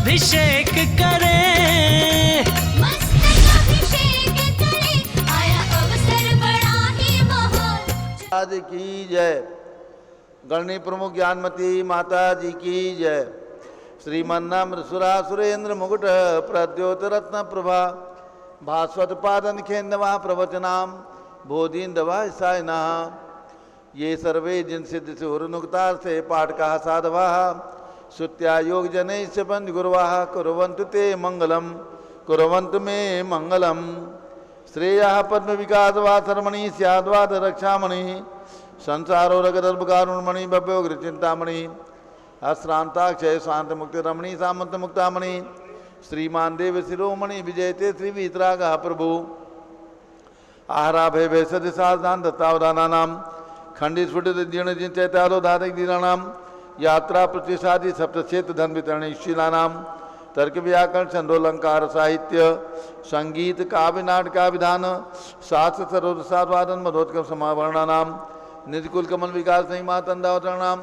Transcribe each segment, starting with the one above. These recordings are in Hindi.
अभिषेक करें, मस्तक अभिषेक करें, आया अवसर बड़ा ही महान। आज की जय। गणनी प्रमुख ज्ञानमती माता जी की जय। श्रीमन्नाम सुरा सुरेंद्र मुकुट प्रद्योत रत्न प्रभा भास्वत पादन खेन्दवा प्रवचनाम बोधिन्दवा सायना। ये सर्वे जिन सिद्ध से उरुनुक्तार से पाठ का साधवा श्रुत्या योग जनै से पंच गुरुवाह कुर्वन्तु ते मंगलम कुर्वन्तु मे मंगलम। श्रेयः पद्म विकास वा सर्वमणि स्याद्वाद रक्षामणि संसारो रगदर्भकारुणमणि भव्योग्र चिंतामणि अश्रांताक्षय शांत मुक्ति रमणी सामंत मुक्तामणि श्रीमान देव शिरोमणि विजयते श्री वीतरागा प्रभु आहारा भय भैसद सावधान दत्तावधाना नाम खंडित स्फुटित जीर्ण जिन चैत्यालो धातक दीनानाम यात्रा प्रतिष्ठादि सप्तक्षेत्र धन वितरणशीला नाम तर्क व्याकरण छंदोलंकार साहित्य संगीत काव्य नाटका विधान शास्त्र सरोद साधवादन मधोत्कम समावरणा नाम निधिकुल कमल विकास नहीं मातंदावतरण नाम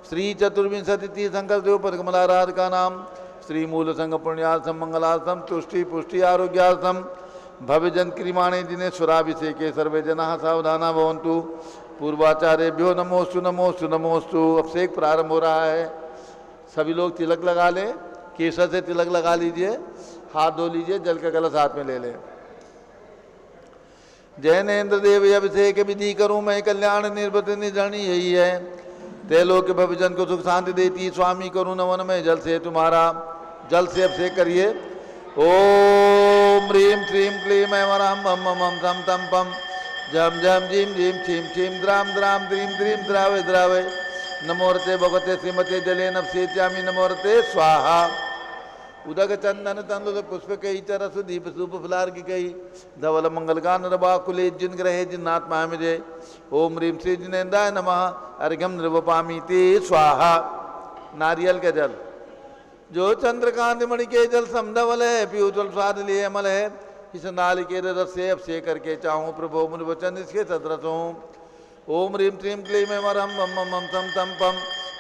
श्री चतुर्विंशति तीर्थंकर देव पदकमलाराधका नाम श्री मूल संघ पुण्यार्थम मंगलार्थम तुष्टि पुष्टि आरोग्यार्थम भव्यजन क्रिमाणे दिनेश्वराभिषेके सर्वे जना सावधाना भवन्तु। पूर्वाचार्यभ्यो नमोस्तु नमोस्तु नमोस्तु। अभिषेक प्रारंभ हो रहा है। सभी लोग तिलक लगा लें, केसर से तिलक लगा लीजिए, हाथ धो लीजिए, जल का कलश हाथ में ले लें। जैनेन्द्र देव अभिषेक विधि करूं मैं कल्याण निर्वृत निधरणी यही है। तेलोक भविजन को सुख शांति देती स्वामी करूं नवन में जल से तुम्हारा। जल से अभिषेक करिए। ओम ह्रीं श्रीं क्लीं ऐं वरां मम मम थम तम पम जम जम जीम जीम छीम छीम द्राम द्राम द्रीम द्रीम द्रावे द्रावे नमोरते भगवते श्रीमते जले नपसेत्यामि नमोरते स्वाहा। उदक चंदन तंदुल पुष्प कई चरसु दीप सूप फुलार की कई धवल मंगल गान रबा कुले जिन ग्रहे जिन्नात्मा मुझे। ओम ह्रीं श्री जिनेन्द्राय नमः अर्घ्यम नृवपामि ते स्वाहा। नारियल का जल जो चंद्रकांत मणि के जल समधवल है पीयूजल स्वाद लिए अमल है। इस नालिकेर रस से अभिषेक करके चाहूँ प्रभु मुनि वचन इसके सदरस हूँ। ओम ह्रीं श्रीं क्लीं ऐं वरं मम मम थम तम पम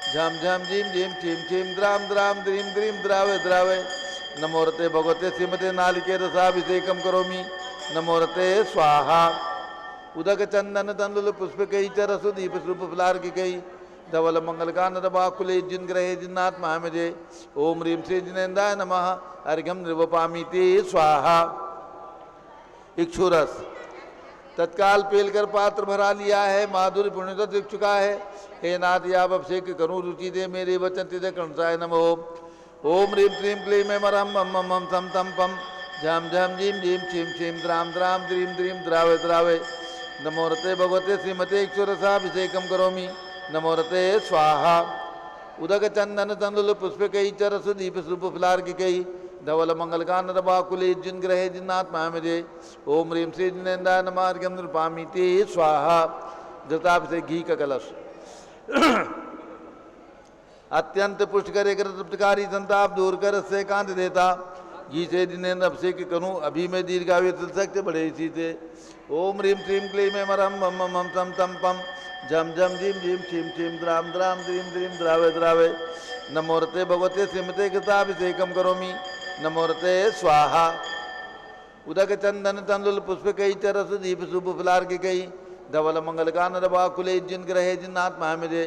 झम झम झीम झीम छीम छीम द्राम द्राम द्रीम द्रीम द्रावे द्रावे नमोरते भगवते श्रीमते नालिके रसाभिषेकम करोमि नमोरते स्वाहा। उदक चंदन तंदुल पुष्प कई चरसु दीप सूप फुलार की कई धवल मंगल गान रबाकुले जिन ग्रहे जिन्नात्मा मुझे। ओम ह्रीं श्री जिनेन्द्राय नमः अर्घ्यम नृवपामि ते स्वाहा। इक्षुरस तत्काल पेलकर पात्र भरा लिया है, माधुर्य पुण्य दिख चुका है। हे नाथ आप अभिषेक करूँ रुचि दे मेरे वचन तिदे कर्णसाय नमो। ओम ह्रीं श्रीं क्लीं ऐं वरं मम मम थम तम पम झम झम झीम झीम छीम छीम द्राम द्राम द्रीम द्रीम द्रावे द्रावे नमोरते भगवते श्रीमते इक्षुरसाभिषेकम करोमि नमोरते स्वाहा। उदक चंदन तंदुल पुष्प कई चरसु दीप सूप फुलार की कई धवल मंगल गान रबाकुले जिन ग्रहे जिन्नात्मा मुझे। ओम ह्रीं श्री जिनेन्द्राय नमः अर्घ्यम नृपामि ते स्वाहा। घृताभिषेक घी का कलश अत्यंत पुष्ट करे कर तृप्तकारी संताप दूर कर से कांत देता। घी से जिनेन्द्र अभिषेक करूँ अभी मैं दीर्घायु सकते बड़े इसी से। ओम ह्रीं श्रीं क्लीं ऐं वरं मम मम थम तम पम झम झम झीम झीम छीम छीम द्राम द्राम द्रीम द्रीम द्रावे द्रावे नमोरते भगवते श्रीमते घृताभिषेकम करोमि नमोरते स्वाहा। उदक चंदन तंदुल पुष्प कई चरसु दीप सूप फुलार की कई धवल मंगल गान रबाकुले जिन ग्रहे जिन्नात्मा मुझे।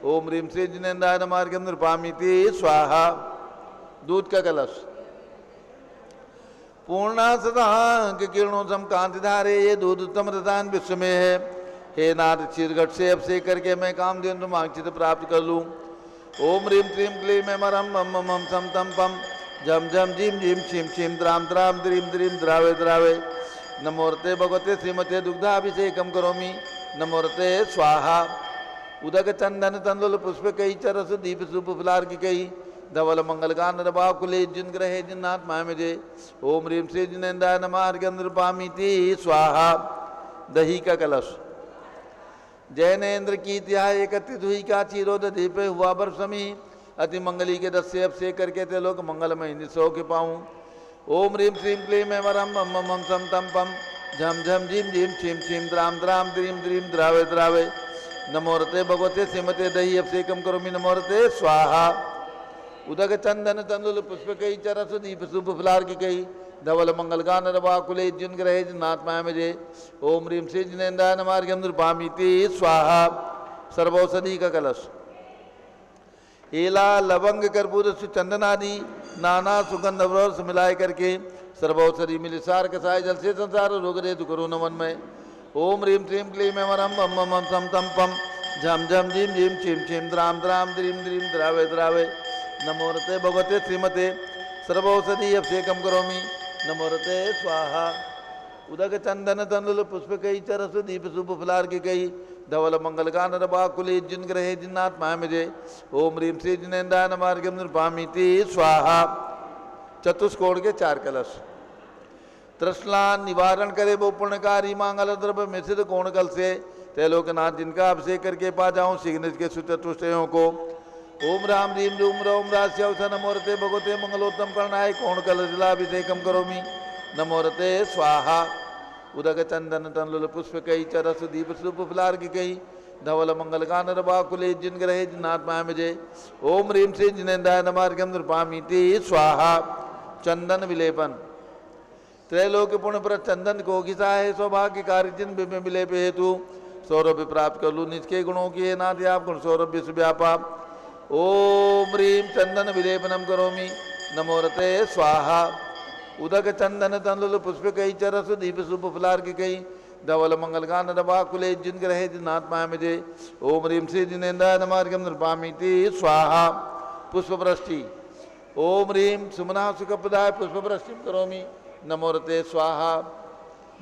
ओम ह्रीं श्री जिनेन्द्राय नमः अर्घ्यम नृपामि ते स्वाहा। दूध का कलश पूर्णा सदांक किरणों सम कांति धारे ये दूध उत्तम रसायन विश्व में है। हे नाथ चिरघट से अभिषेक करके मैं कामधेनु मांगचित प्राप्त कर लूँ। ओम ह्रीं श्रीं क्लीं ऐं वरं मम मम थम तम पम झम झम झीम झीम छीम छीम द्राम द्राम द्रीम द्रीम द्रावे द्रावे नमोरते भगवते श्रीमते दुग्धाभिषेकम करोमि नमोरते स्वाहा। उदक चंदन तंदुल पुष्प कई चरसु दीप सूप फुलार की कई धवल मंगल गान रबाकुले जिन ग्रहे जिन्नात्मा मुझे। ओम ह्रीं श्री जिनेन्द्राय नमः अर्घ्यम नृपामि ते स्वाहा। दही का कलश जैनेन्द्र की त्याह एकत्रित हुई का चीरोद दीप हुआ बरसमी अति मंगली के दस से अभिषेक करके ते लोग मंगलमय निसो के पाऊँ। ओम ह्रीं श्रीं क्लीं ऐं वरं मम मम थम तम पम झम झम झीम झीम छीम छीम द्राम द्राम द्रीम द्रीम द्रावे द्रावे नमोरते भगवते श्रीमते दही अभिषेकम करोमि नमोरते स्वाहा। उदक चंदन तंदुल पुष्प कई चरस दीप शुभ फलार की कई धवल मंगल गान रवाकुले जिन ग्रहे जिन्नात्मा मजे ओम ह्रीम श्री जिनेन्द्राय नमार्गम नृपामीति स्वाहा। सर्वौषधि का कलश एला लवंग कर्पूर चंदन आदि नाना सुगंध रस मिलाए करके सर्वौषधि मिल सार कसाय जल से संसार रोग रे तु करो नमन में ओम ह्रीम श्रीम क्लीम मरम मम मम सम तम पम झम झम झीम झीम छिम छिम द्राम द्राम द्रीम द्रीम द्रावे द्रावे नमोरते भगवते श्रीमते सर्वौषधि अभिषेकम करोमि नमोरते स्वाहा। उदक चंदन तंदुल पुष्प कई चरस दीप शुभ फलार की कई धवल मंगल गान रबाकुले जिन ग्रहे जिन्नात्मा मजे ओम ह्रीम श्री जिनेन्द्राय नमार्गम नृपामीति स्वाहा। चतुष्कोण के 4 कलश तृष्णा निवारण करे वो पुण्यकारी मांगल द्रव्य मिश्रित कोण कल से त्रैलोकनाथ जिनका अभिषेक करके पा जाऊं शीघ्र के सुचतुष्टयों को ओम राम रीम रूम रोम रास्यवथ नमोरते भगवते मंगलोत्तम करणाय कोण कल जिलाभिषेकम करोमि नमोरते स्वाहा। उदक चंदन तंदुल पुष्प कई चरस दीप शुभ फलार की कई धवल मंगल गान रबाकुले जिन ग्रहे जिन्नात्मा मजे ओम ह्रीम श्री जिनेन्द्राय नमार्गम नृपामीति स्वाहा। चंदन विलेपन त्रैलोक्य पुण्य पर चंदन को घिसा है सौभाग्य कार्य जिन विलेप हेतु सौरभ्य प्राप्त कर लू निज के गुणों की नाथ आप गुण सौरभ्य व्यापा ओम ह्रीम चंदन विलेपनम करोमि नमोरते स्वाहा। उदक चंदन तंदुल पुष्प कई चरस दीप शुभ फलार की कई धवल मंगल गान रबाकुले जिन ग्रहे जिन्नात्मा मजे ओम ह्रीम श्री जिनेन्द्राय नमार्गम नृपामीति स्वाहा। पुष्प वृष्टि ओम ह्रीम सुमना सुखप्रदाय पुष्प वृष्टि करोमि नमोरते स्वाहा।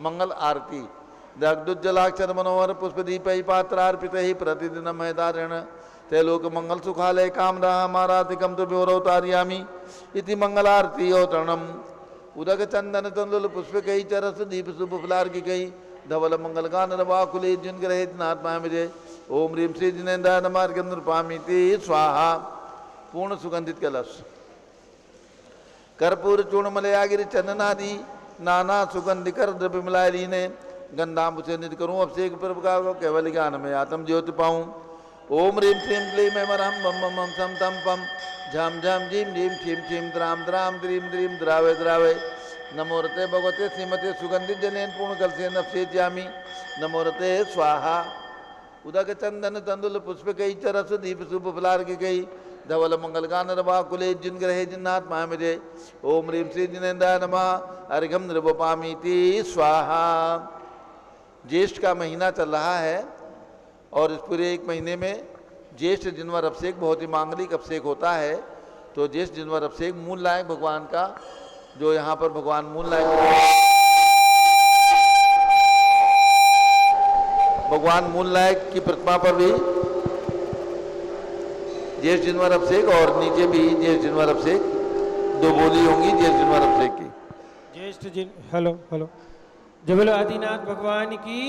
मंगल आरती दग्धुज्जलाक्षर मनोहर पुष्प दीप पात्रार्पित ही प्रतिदिन मैदारण त्रैलोक मंगल सुखालय कामरा हमाराधिकम तो व्योरवतार्यामी इति मंगल आरती औतरणम। उदक चंदन तंदुल पुष्प कई चरस दीप शुभ फलार की कई धवल मंगल गान रवाकुले जिन ग्रहे जिन्नात्मा मजे ओम ह्रीम श्री जिनेन्द्राय नमार्गम नृपामीति स्वाहा। पूर्ण सुगंधित कलश कर्पूर चूर्ण मलयागिरी चंदनादि नाना सुगंधिकर द्रव्य मिलाए लीने गंधाम्ब से निध करूँ अभिषेक प्रभुका को केवल ज्ञान में आत्म ज्योति पाऊँ ओम ह्रीम श्रीम क्लीम मरम मम मम सम तम पम झम झम झीम झीम छिम छिम द्राम द्राम द्रीम द्रीम द्रावे द्रावे नमोरते भगवते श्रीमते सुगंधित जनेन पूर्ण कल से नफसे जामी नमोरते स्वाहा। उदक चंदन तंदुल पुष्प कई चरस दीप शुभ फलार की गई धवल मंगल गान रवाकुले जिन ग्रहे जिन्नात्मा मजे ओम ह्रीम श्री जिनेन्द्राय नमः अर्घम नृपामीति स्वाहा। ज्येष्ठ का महीना चल रहा है और इस पूरे 1 महीने में ज्येष्ठ जिनवर अभिषेक बहुत ही मांगलिक अभिषेक होता है। तो ज्येष्ठ जिनवर अभिषेक मूल नायक भगवान का जो यहाँ पर भगवान मूल नायक भगवान मूल नायक की प्रतिमा पर भी ज्येष्ठ जिनवर अभिषेक और नीचे भी ज्येष्ठ जिनवर अभिषेक 2 बोली होंगी ज्येष्ठ जिनवर अभिषेक की। ज्येष्ठ जिन हेलो हेलो जय बोलो आदिनाथ भगवान की।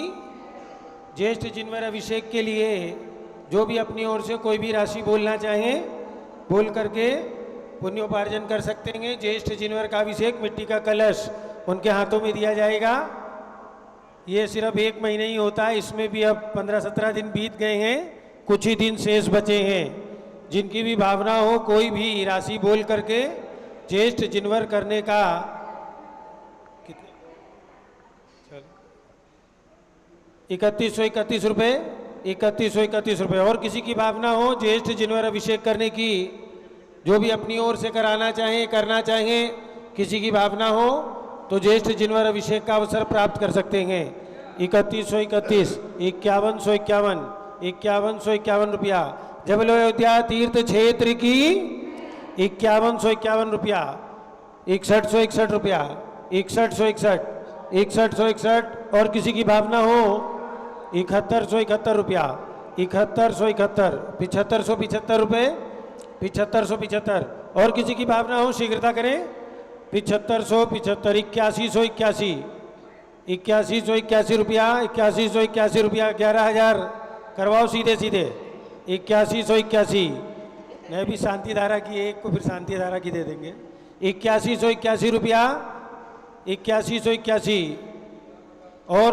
ज्येष्ठ जिनवर अभिषेक के लिए जो भी अपनी ओर से कोई भी राशि बोलना चाहें बोल करके पुण्योपार्जन कर सकते हैं। ज्येष्ठ जिनवर का अभिषेक मिट्टी का कलश उनके हाथों में दिया जाएगा। ये सिर्फ 1 महीने ही होता है, इसमें भी अब 15-17 दिन बीत गए हैं, कुछ ही दिन शेष बचे हैं। जिनकी भी भावना हो कोई भी राशि बोल करके ज्येष्ठ जिनवर करने का 3131 रुपये 3131 रुपये। और किसी की भावना हो ज्येष्ठ जिनवर अभिषेक करने की, जो भी अपनी ओर से कराना चाहें करना चाहें, किसी की भावना हो तो ज्येष्ठ जिनवर अभिषेक का अवसर प्राप्त कर सकते हैं। 3131 5151 5151 रुपया। जबलो अयोध्या तीर्थ क्षेत्र की 5151 रुपया 6161 रुपया 6161 6161। और किसी की भावना हो 7171 रुपया 7171 7575 रुपये 7575। और किसी की भावना हो शीघ्रता करें 7575 8181 8181 रुपया 8181 रुपया 11,000 करवाओ सीधे सीधे 8181। मैं भी शांति धारा की एक को फिर शांति धारा की दे देंगे 8181 रुपया 8181। और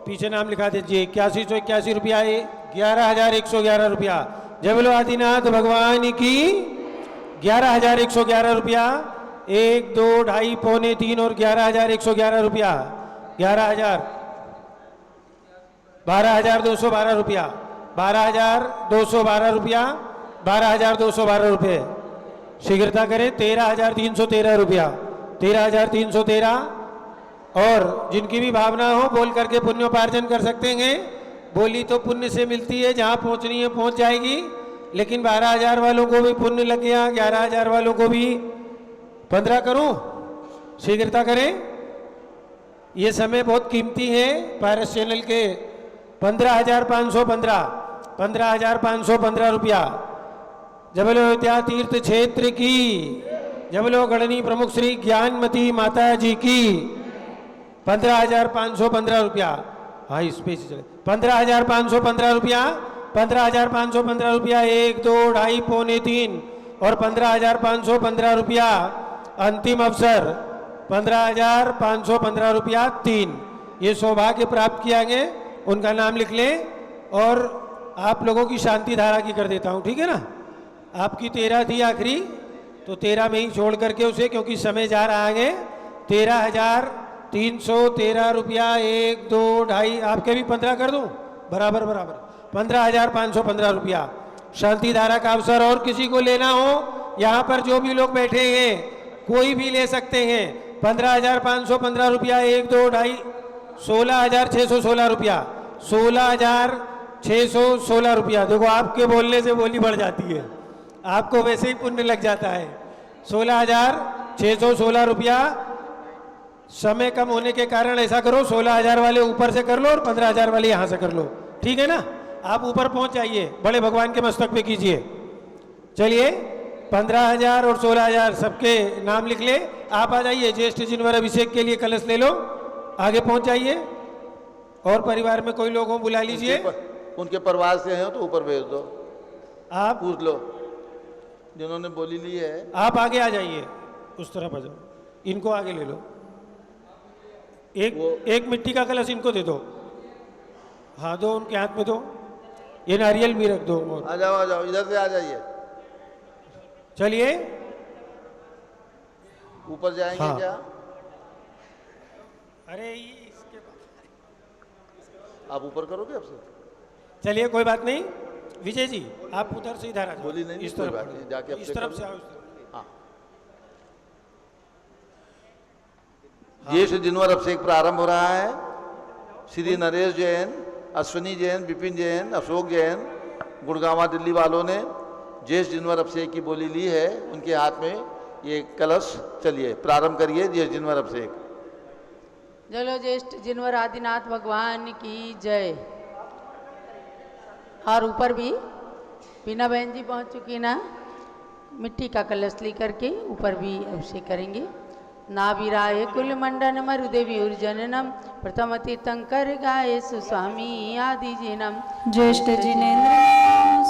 पीछे नाम लिखा दीजिए 8181 रुपया 11,111 रुपया। जय बोलो आदिनाथ भगवान की 11,111 रुपया, 1, 2, ढाई, पौने 3 और 11,111 रुपया, 11,000, 12,212 रुपया, 12,212 रुपया, 12,212 रुपये। शीघ्रता करें। 13,313 रुपया, 13,313। और जिनकी भी भावना हो बोल करके पुण्योपार्जन कर सकते हैं। बोली तो पुण्य से मिलती है, जहाँ पहुँचनी है पहुँच जाएगी, लेकिन 12,000 वालों को भी पुण्य लग गया, 11,000 वालों को भी 15 करूं। शीघ्रता करें, ये समय बहुत कीमती है। पारस चैनल के 15,515, 15,515 रुपया। जबलो अयोध्या तीर्थ क्षेत्र की, जबलो गणनी प्रमुख श्री ज्ञानमती माता जी की 15,515 रुपया। हाँ इस पे चले 15,515 रुपया, 15,515 रुपया, 1, 2, ढाई, पौने 3 और 15,515 रुपया। अंतिम अवसर 15,515 रुपया 3। ये सौभाग्य प्राप्त किया गए, उनका नाम लिख लें और आप लोगों की शांति धारा की कर देता हूँ, ठीक है ना। आपकी 13 थी आखिरी, तो 13 में ही छोड़ करके उसे, क्योंकि समय जा रहा है। 13,313 रुपया, 1, 2, ढाई, आपके भी 15 कर दूं, बराबर बराबर 15,515 रुपया। शांति धारा का अवसर और किसी को लेना हो, यहाँ पर जो भी लोग बैठे हैं कोई भी ले सकते हैं। 15,515 रुपया, 1, 2, ढाई, 16,616 रुपया, 16,616 रुपया। देखो आपके बोलने से बोली बढ़ जाती है, आपको वैसे ही पुण्य लग जाता है। 16,616 रुपया। समय कम होने के कारण ऐसा करो, 16,000 वाले ऊपर से कर लो और 15,000 वाले यहाँ से कर लो, ठीक है ना। आप ऊपर पहुँच जाइए, बड़े भगवान के मस्तक पे कीजिए। चलिए 15,000 और 16,000 सबके नाम लिख ले। आप आ जाइए, ज्येष्ठ जिनवर अभिषेक के लिए कलश ले लो, आगे पहुँच जाइए। और परिवार में कोई लोग हो बुला लीजिए। उनके परिवार से हैं तो ऊपर भेज दो, आप पूछ लो जिन्होंने बोली ली है। आप आगे आ जाइए, उस तरफ आ जाओ, इनको आगे ले लो। एक मिट्टी का कलश इनको दे दो, हाँ दो, उनके हाथ में दो। ये नारियल भी रख दो। आ जाओ, इधर से आ जाइए। चलिए ऊपर जाएंगे। हाँ। क्या अरे ये इसके आप ऊपर करोगे आपसे? चलिए कोई बात नहीं। विजय जी आप उधर से इधर आ जाओ। बोली नहीं, इस कोई तरफ बात नहीं, जाके इस अपने तरफ कर से लो। आओ, इस तरफ। हाँ। ज्येष्ठ जिनवर अभिषेक प्रारंभ हो रहा है। श्री नरेश जैन, अश्विनी जैन, विपिन जैन, अशोक जैन, गुड़गांवा दिल्ली वालों ने ज्येष्ठ जिनवर अभिषेक की बोली ली है, उनके हाथ में ये कलश। चलिए प्रारंभ करिए ज्येष्ठ जिनवर अभिषेक। चलो ज्येष्ठ जिनवर आदिनाथ भगवान की जय। और ऊपर भी पीना बहन जी पहुंच चुकी ना, मिट्टी का कलश लेकर के ऊपर भी अभिषेक करेंगे। नाभिराय कुल मंडन मरुदेवी उर्जननम प्रथम तीर्थंकर गाये सुस्वामी आदि जिनम। ज्येष्ठ जिनेन्द्र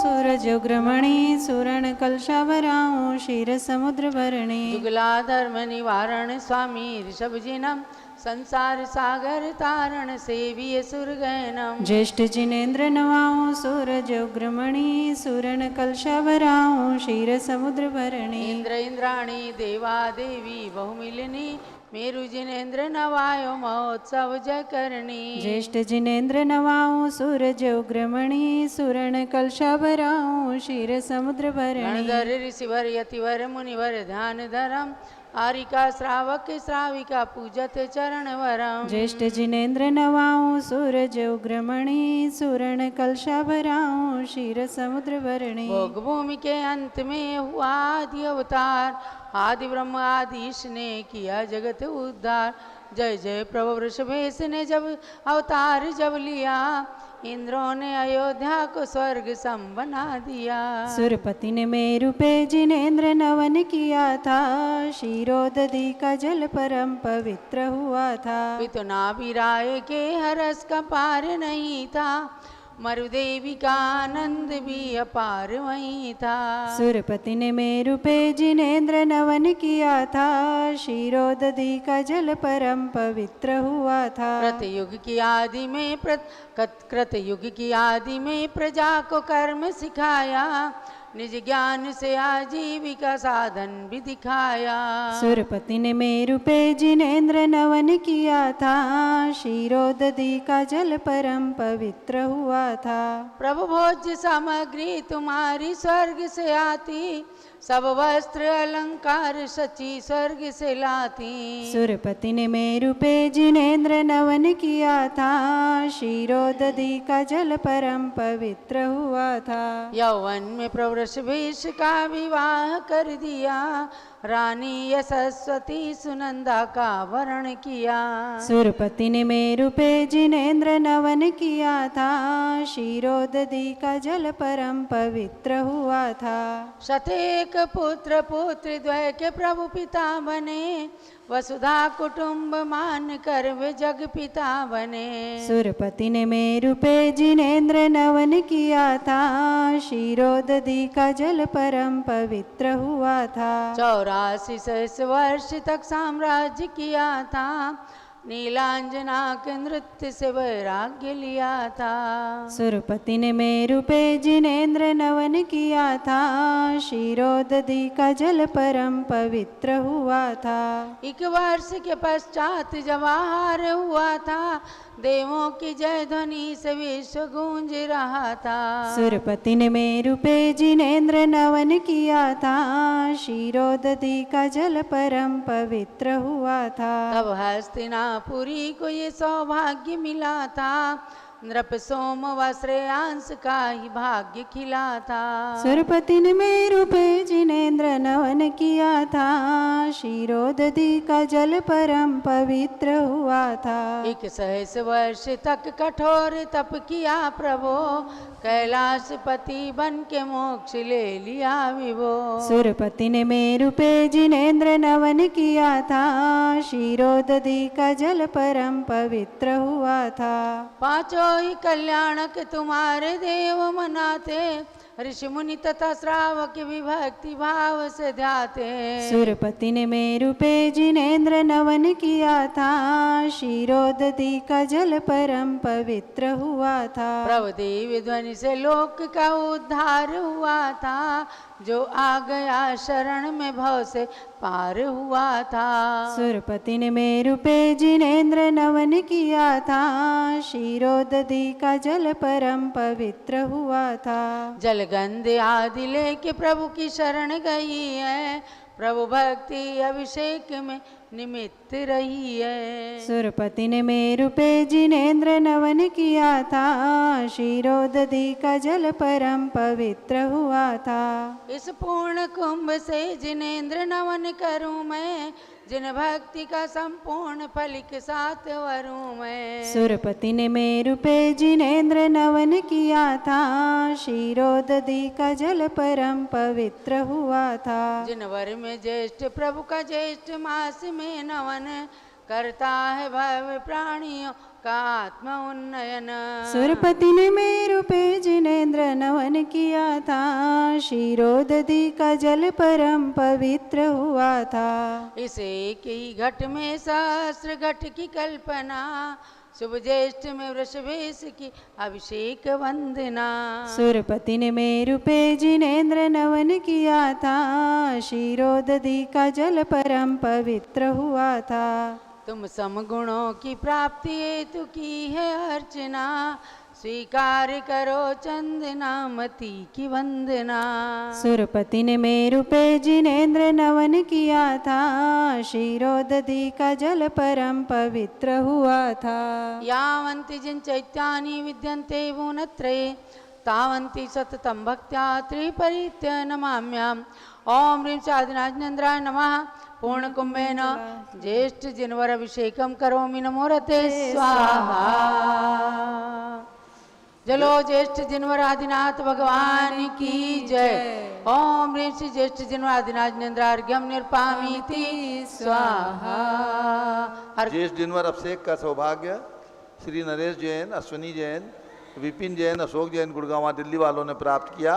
सूरज उग्रमणि सुरण कलशावराओ क्षीर समुद्र भरणी। जुगला धर्म निवारण स्वामी ऋषभ जिनम संसार सागर तारण सेविय सुरगैनम। ज्येष्ठ जिनेन्द्र नवाओ सूरज उग्रमणि सुरण कलशावराओ क्षीर समुद्र भरणी। इंद्र इंद्राणी देवा देवी बहुमिलिनी मेरु जिनेन्द्र नवायो महोत्सव जय करणी। ज्येष्ठ जिनेन्द्र नवाओ सूरज उग्रमणि सुरण कलशावराओ क्षीर समुद्र भरणी। गणधर ऋषिवर यतिवर मुनिवर ध्यान धरम आरिका श्रावक श्राविका पूजत चरण वरम। ज्येष्ठ जिनेन्द्र नवाओ सूरज उग्रमणि सुरण कलशावराओ क्षीर समुद्र भरणी। भोग भूमि के अंत में हुआ आदि अवतार आदि ब्रह्म आदिश ने किया जगत उद्धार। जय जय प्रभु वृषभेश ने जब अवतार जब लिया इंद्रों ने अयोध्या को स्वर्ग सम बना दिया। सुरपति ने मेरु पे जिनेन्द्र नवन किया था क्षीरोदधि का जल परम पवित्र हुआ था। पितुना बिराए के हरस का पार नहीं था मरुदेवी का आनंद भी अपार वहीं था। सुरपति ने मेरु पे जिनेन्द्र नवन किया था क्षीरोदधि का जल परम पवित्र हुआ था। कृतयुग की आदि में कृतयुग की आदि में प्रजा को कर्म सिखाया निज ज्ञान से आजीविका साधन भी दिखाया। सुरपति ने मेरु पे जिनेन्द्र नवन किया था, क्षीरोदधि का जल परम पवित्र हुआ था। प्रभु भोज्य सामग्री तुम्हारी स्वर्ग से आती, सब वस्त्र अलंकार सची स्वर्ग से लाती। सुरपति ने मेरु पे जिनेन्द्र नवन किया था, क्षीरोदधि का जल परम पवित्र हुआ था। यौवन में प्रवृष भीष का विवाह कर दिया, रानी यशस्वती सुनंदा का वर्ण किया। सुरपति ने मेरु पे जिनेन्द्र नवन किया था, क्षीरोदधि का जल परम पवित्र हुआ था। शतेक पुत्र पुत्र द्वय के प्रभु पिता बने, वसुधा कुटुंब मान कर वे जग पिता बने। सुरपति ने मेरु पे जिनेन्द्र नवन किया था, क्षीरोदधि का जल परम पवित्र हुआ था। 84 शेष वर्ष तक साम्राज्य किया था, नीलांजना के नृत्य से वैराग्य लिया था। सुरपति ने मेरु पे जिनेन्द्र नवन किया था, क्षीरोदधि का जल परम पवित्र हुआ था। 1 वर्ष के पश्चात जब आहार हुआ था, देवों की जय ध्वनि से विश्व गूंज रहा था। सुरपति ने मेरु पे जिनेन्द्र नवन किया था, क्षीरोदधि का जल परम पवित्र हुआ था। तब हस्तिनापुरी को ये सौभाग्य मिला था, नृप सोम व श्रेयांश का ही भाग्य खिला था। सुरपति ने मेरु पे जिनेन्द्र नवन किया था, क्षीरोदधि का जल परम पवित्र हुआ था। 1 सहस्र वर्ष तक कठोर तप किया प्रभु, कैलाशपति बन के मोक्ष ले लिया विभो। सुरपति ने मेरु पे जिनेन्द्र नवन किया था, क्षीरोदधि का जल परम पवित्र हुआ था। 5 ही कल्याणक तुम्हारे देव मनाते, ऋषि मुनि तथा श्रावक भी भक्ति भाव से ध्याते। सुरपति ने मेरु पे जिनेन्द्र नवन किया था, क्षीरोदधि का जल परम पवित्र हुआ था। प्रभु देव ध्वनि से लोक का उद्धार हुआ था, जो आ गया शरण में भव से पार हुआ था। सुरपति ने मेरु पे जिनेन्द्र नवन किया था, क्षीरोदधि का जल परम पवित्र हुआ था। जलगंध आदि लेके प्रभु की शरण गई है, प्रभु भक्ति अभिषेक में निमित्त रही है। सुरपति ने मेरु पे जिनेन्द्र नवन किया था, क्षीरोदधि का जल परम पवित्र हुआ था। इस पूर्ण कुंभ से जिनेन्द्र नवन करूं मैं, जिन भक्ति का संपूर्ण फल के साथ वरूं मैं। सुरपति ने मेरु पे जिनेन्द्र नवन किया था, क्षीरोदधि का जल परम पवित्र हुआ था। जिन वर में ज्येष्ठ प्रभु का ज्येष्ठ मास में नवन, करता है भव प्राणियों का आत्म उन्नयन। सुरपति ने मेरु पे जिनेन्द्र नवन किया था, क्षीरोदधि का जल परम पवित्र हुआ था। इस एक ही घट में सहस्र घट की कल्पना, शुभ ज्येष्ठ में वृषभेश की अभिषेक वंदना। सुरपति ने मेरु पे जिनेन्द्र नवन किया था, क्षीरोदधि का जल परम पवित्र हुआ था। तुम समगुणों की प्राप्ति हेतु की है अर्चना, स्वीकार करो चंदनामती की वंदना। सुरपति ने मेरु पे जिनेन्द्र नवन किया था, क्षीरोदधि का जल परम पवित्र हुआ था। यावन्ति जिन चैत्यानि विद्यन्ते भुवनत्रये, तावन्ति सततं भक्त्या त्रिपरित्य नमाम्याम्। ओम ह्रीं चादिनाजनेन्द्राय नमः। पूर्ण कुंभेन ज्येष्ठ जिनवर अभिषेकम करोमि नमोरते स्वाहा। जलो ज्येष्ठ जिनवर आदिनाथ भगवान की जय। ओम ह्रीं श्री ज्येष्ठ जिनवर आदिनाजनेन्द्रार्घ्यम निर्पामीति स्वाहा। ज्येष्ठ जिनवर अभिषेक का सौभाग्य श्री नरेश जैन, अश्विनी जैन, विपिन जैन, अशोक जैन गुड़गांव दिल्ली वालों ने प्राप्त किया।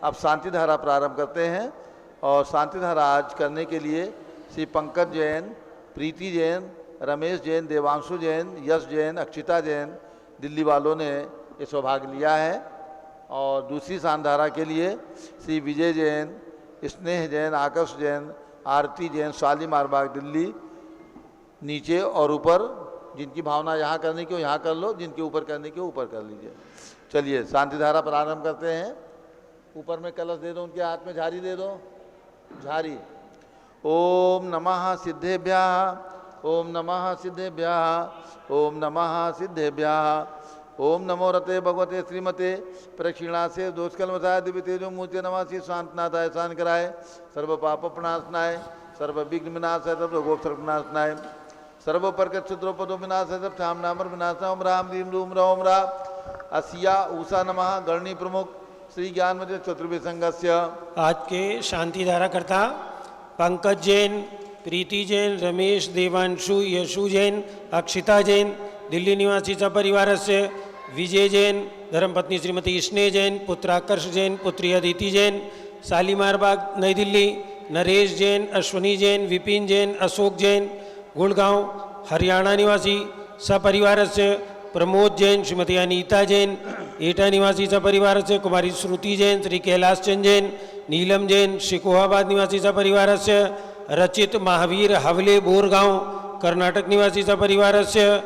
अब शांति धारा प्रारंभ करते हैं और शांति धारा आज करने के लिए श्री पंकज जैन, प्रीति जैन, रमेश जैन, देवांशु जैन, यश जैन, अक्षिता जैन दिल्ली वालों ने ये सौभाग्य लिया है और दूसरी शानधारा के लिए श्री विजय जैन, स्नेह जैन, आकर्ष जैन, आरती जैन, शालीमार बाग दिल्ली। नीचे और ऊपर जिनकी भावना यहाँ करने की हो यहाँ कर लो, जिनके ऊपर करने की हो ऊपर कर लीजिए। चलिए शांति धारा प्रारंभ करते हैं। ऊपर में कलश दे दो, उनके हाथ में झारी दे दो, झारी। ओम नमः सिद्धेभ्यः, ओम नमः सिद्धेभ्यः, ओम नमः सिद्धेभ्यः। ओम नमो रते भगवते श्रीमते प्रक्षिणा से दोषकलमसाय दिव्य तेजो मूर्ति नमासी शांतनाथाय शांत कराए, सर्व पाप प्रणाशनाय, सर्व विघ्न विनाशाय, सर्व रोगोप सर्वनाशनाय, सर्व प्रकट क्षुद्रोपदो विनाशाय, सब थाम नामर विनाशाय। ओम राम रीम रूम राम रा असिया उषा नमः। गणनी प्रमुख श्री ज्ञानमती चतुर्वेद संघस्य आज के शांति धारा करता पंकज जैन, प्रीति जैन, रमेश, देवांशु, यशु जैन, अक्षिता जैन, दिल्ली निवासीचा परिवारस्य विजय जैन, धर्मपत्नी श्रीमती स्नेह जैन, पुत्राकर्ष जैन, पुत्री अदिति जैन, शालीमार बाग नई दिल्ली, नरेश जैन, अश्वनी जैन, विपिन जैन, अशोक जैन, गुड़गांव हरियाणा निवासी सपरिवारस्य प्रमोद जैन, श्रीमती अनीता जैन, एटा निवासी सपरिवारस्य कुमारी श्रुति जैन, श्री कैलाश चंद जैन, नीलम जैन, शिकोहाबाद निवासी सपरिवारस्य रचित महावीर हवले बोरगांव, कर्नाटक निवासी सपरिवारस्य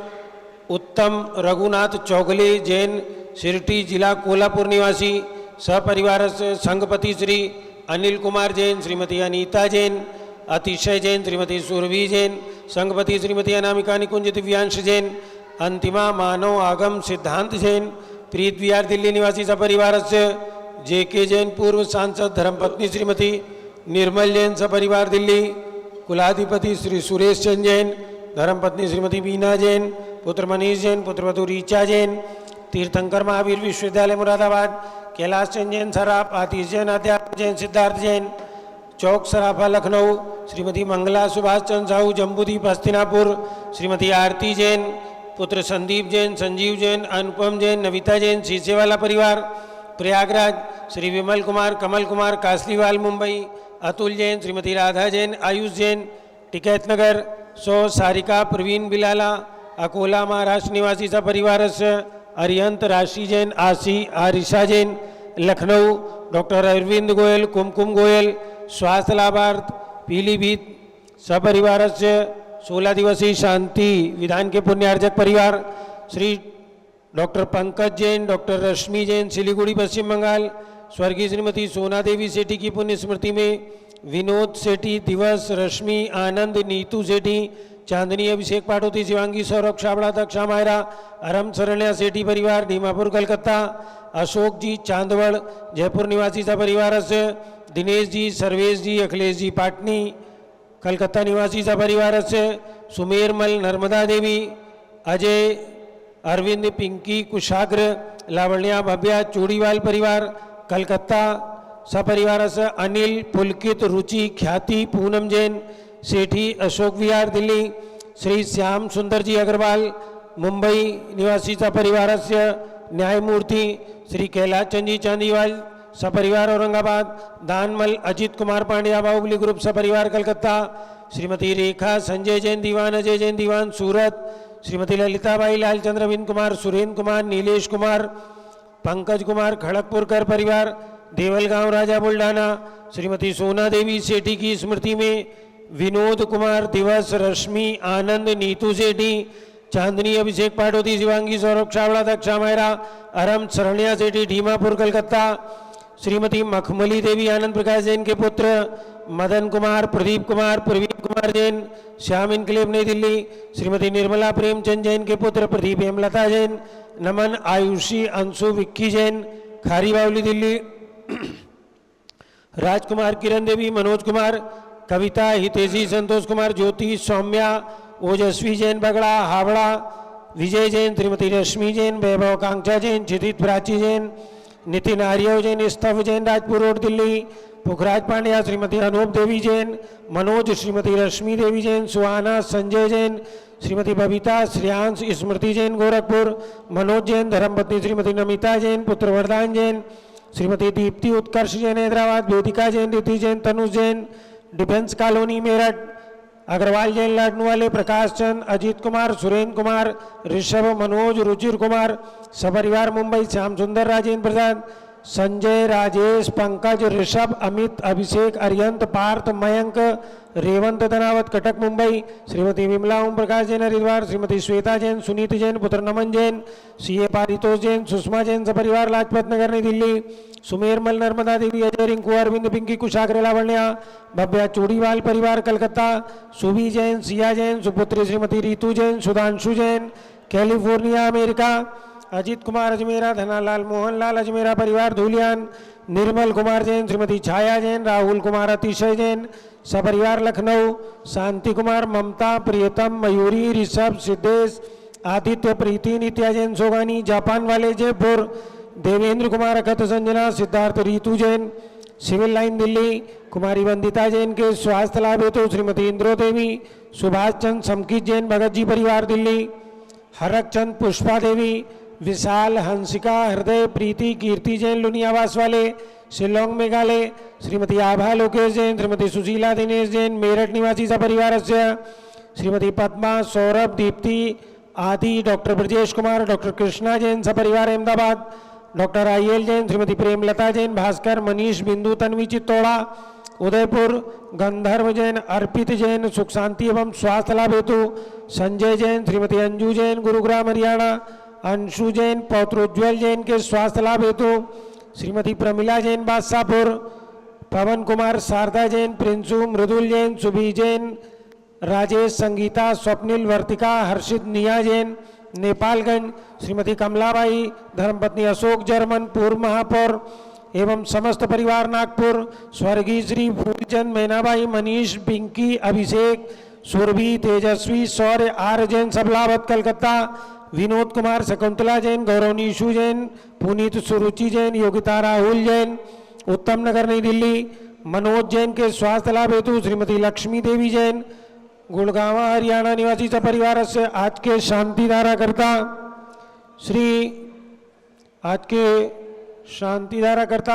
उत्तम रघुनाथ चौगले जैन, शिरटी जिला कोल्हापुर निवासी सपरिवारस्य संघपति श्री अनिल कुमार जैन, श्रीमती अनीता जैन, अतिशय जैन, श्रीमती सुरभि जैन, संघपति श्रीमती अनामिका निकुंज, दिव्यांश जैन, अंतिमा मानव आगम सिद्धांत जैन, प्रीत विहार दिल्ली निवासी सपरिवारस्य जेके जैन, पूर्व सांसद धर्मपत्नी श्रीमती निर्मल जैन, सपरिवार दिल्ली, कुलाधिपति श्री सुरेश चंद जैन, धर्मपत्नी श्रीमती बीना जैन, पुत्र मनीष जैन, पुत्रवधू रीचा जैन, तीर्थंकर महावीर विश्वविद्यालय मुरादाबाद, कैलाश चंद जैन सराफ, आतिश जैन, अध्यापक जैन, सिद्धार्थ जैन, चौक सराफा लखनऊ, श्रीमती मंगला सुभाष चंद साहू, जम्बूदीप हस्तिनापुर, श्रीमती आरती जैन, पुत्र संदीप जैन, संजीव जैन, अनुपम जैन, नविता जैन, सीसेवाला परिवार प्रयागराज, श्री विमल कुमार, कमल कुमार, कासलीवाल मुंबई, अतुल जैन, श्रीमती राधा जैन, आयुष जैन, टिकैत नगर, सारिका प्रवीण बिलाला, अकोला महाराष्ट्र निवासी सपरिवारस्य अरिहंत राशि जैन, आरिशा जैन, लखनऊ, डॉक्टर अरविंद गोयल, कुमकुम गोयल, स्वास्थ्य लाभार्थ पीलीभीत सपरिवारस्य 16 दिवसीय शांति विधान के पुण्यार्जक परिवार श्री डॉक्टर पंकज जैन, डॉक्टर रश्मि जैन, सिलीगुड़ी पश्चिम बंगाल, स्वर्गीय श्रीमती सोना देवी सेठी की पुण्य स्मृति में विनोद सेठी दिवस, रश्मि आनंद, नीतू सेठी, चांदनी अभिषेक पाठोती, शिवांगी सौरभ छाबड़ा, दक्षा मायरा, अरम सरण्या सेठी परिवार दीमापुर कलकत्ता, अशोक जी चांदवड़ जयपुर निवासी सपरिवार से, दिनेश जी, सर्वेश जी, अखिलेश जी पाटनी कलकत्ता निवासी सपरिवार से, सुमेरमल, नर्मदा देवी, अजय, अरविंद, पिंकी, कुशाग्र, लावण्या, भव्या, चूड़ीवाल परिवार कलकत्ता सपरिवार से, अनिल, पुलकित, रुचि, ख्याति, पूनम जैन, सेठी अशोक विहार दिल्ली, श्री श्याम सुंदर जी अग्रवाल मुंबई निवासी सपरिवार से, न्यायमूर्ति श्री कैलाश चंद जी चांदीवाल सपरिवार औरंगाबाद, दानमल अजित कुमार पांड्या बाहुबली ग्रुप सपरिवार कलकत्ता, श्रीमती रेखा संजय जैन दीवान, अजय जैन दीवान सूरत, श्रीमती ललिताबाई लालचंद्र बिन कुमार, सुरेंद्र कुमार, नीलेश कुमार, पंकज कुमार खड़गपुरकर परिवार देवलगांव राजा बुल्ढाना, श्रीमती सोना देवी सेठी की स्मृति में विनोद कुमार दिवस, रश्मि आनंद, नीतू सेठी, चांदनी अभिषेक पाठोती, शिवांगी सौरभ छाबड़ा, दक्षा मायरा, अरम सरण्या सेठी ढीमापुर कलकत्ता, श्रीमती मखमली देवी आनंद प्रकाश जैन के पुत्र मदन कुमार, प्रदीप कुमार, प्रवीण कुमार जैन श्याम इनकलेव नई दिल्ली, श्रीमती निर्मला प्रेमचंद जैन के पुत्र प्रदीप हेमलता जैन, नमन, आयुषी, अंशु, विक्की जैन खारी बावली दिल्ली, राजकुमार, किरण देवी, मनोज कुमार, कविता, हितेशी, संतोष कुमार, ज्योति, सौम्या, ओजस्वी जैन बगड़ा हावड़ा, विजय जैन, श्रीमती रश्मि जैन, वैभव कांक्षा जैन, क्षितिज प्राची जैन, नितिन आर्यव जैन, स्तव जैन राजपुर रोड दिल्ली, पुखराज पांड्या, श्रीमती अनूप देवी जैन, मनोज, श्रीमती रश्मि देवी जैन, सुहाना, संजय जैन, श्रीमती बबीता, श्रेयांश, स्मृति जैन गोरखपुर, मनोज जैन, धर्मपत्नी श्रीमती नमिता जैन, पुत्र वरदान जैन, श्रीमती दीप्ति उत्कर्ष जैन हैदराबाद, वेदिका जैन, रिति जैन, तनुज जैन डिफेंस कॉलोनी मेरठ, अग्रवाल जैन लाडनवाले, प्रकाश चंद, अजीत कुमार, सुरेंद्र कुमार, ऋषभ, मनोज, रुचिर कुमार सपरिवार मुंबई, श्याम सुंदर, राजेंद्र प्रसाद संजय, राजेश, पंकज, ऋषभ, अमित, अभिषेक, अरियंत, पार्थ, मयंक, रेवंत धनावत, कटक, मुंबई। श्रीमती विमला ओम प्रकाश जैन, हरिद्वार। श्रीमती श्वेता जैन, सुनीत जैन, पुत्र नमन जैन, सीए पारितोष जैन, सुषमा जैन सपरिवार, लाजपत नगर, नई दिल्ली। सुमेरमल, नर्मदा देवी, अजय, रिंकू, अरविंद, पिंकी, कुशाग्र, लावण्या, भव्या, चूड़ीवाल परिवार, कलकत्ता। सुभी Jain, Siya Jain, सुपुत्री Shrimati Ritu Jain, Sudhanshu Jain, California, America. अजीत कुमार अजमेरा, धनालाल, मोहनलाल अजमेरा परिवार, धूलियान। निर्मल कुमार जैन, श्रीमती छाया जैन, राहुल कुमार, अतिशय जैन सपरिवार, लखनऊ। शांति कुमार, ममता, प्रियतम, मयूरी, ऋषभ, सिद्धेश, आदित्य, प्रीति, नित्या जैन, सोगानी, जापान वाले, जयपुर। देवेंद्र कुमार, अखत, संजना, सिद्धार्थ, रीतू जैन, सिविल लाइन, दिल्ली। कुमारी वंदिता जैन के स्वास्थ्य लाभ हेतु श्रीमती इंद्रो देवी, सुभाष चंद, समकित जैन, भगत जी परिवार, दिल्ली। हरक चंद, पुष्पा देवी, विशाल, हंसिका, हृदय, प्रीति, कीर्ति जैन, लुनियावास वाले, शिलोंग, मेघालय। श्रीमती आभा लोकेश जैन, श्रीमती सुशीला दिनेश जैन, मेरठ निवासी सपरिवार। श्रीमती पद्मा, सौरभ, दीप्ति आदि, डॉक्टर ब्रजेश कुमार, डॉक्टर कृष्णा जैन सपरिवार, अहमदाबाद। डॉक्टर आईएल जैन, श्रीमती प्रेमलता जैन, भास्कर, मनीष, बिंदु, तन्वी, चित्तौड़ा, उदयपुर। गंधर्व जैन, अर्पित जैन, सुख शांति एवं स्वास्थ्य लाभ हेतु संजय जैन, श्रीमती अंजू जैन, गुरुग्राम, हरियाणा। अंशु जैन, पौत्रोज्वल जैन के स्वास्थ्य लाभ हेतु श्रीमती प्रमिला जैन, बादशाहपुर। पवन कुमार, शारदा जैन, प्रिंसू, मृदुल जैन, सुभी जैन, राजेश, संगीता, स्वप्निल, वर्तिका, हर्षित, निया जैन, नेपालगंज। श्रीमती कमलाबाई, धर्मपत्नी अशोक जर्मन, पूर्व महापौर एवं समस्त परिवार, नागपुर। स्वर्गीय श्री फूलचंद, मैनाबाई, मनीष, पिंकी, अभिषेक, सुरभि, तेजस्वी, शौर्य, आर जैन, सबलावत, कलकत्ता। विनोद कुमार, शकुंतला जैन, गौरवनीशु जैन, पुनीत, सुरुचि जैन, योगिता, राहुल जैन, उत्तम नगर, नई दिल्ली। मनोज जैन के स्वास्थ्य लाभ हेतु श्रीमती लक्ष्मी देवी जैन, गुड़गांव, हरियाणा निवासी सपरिवार से। आज के शांति धारा करता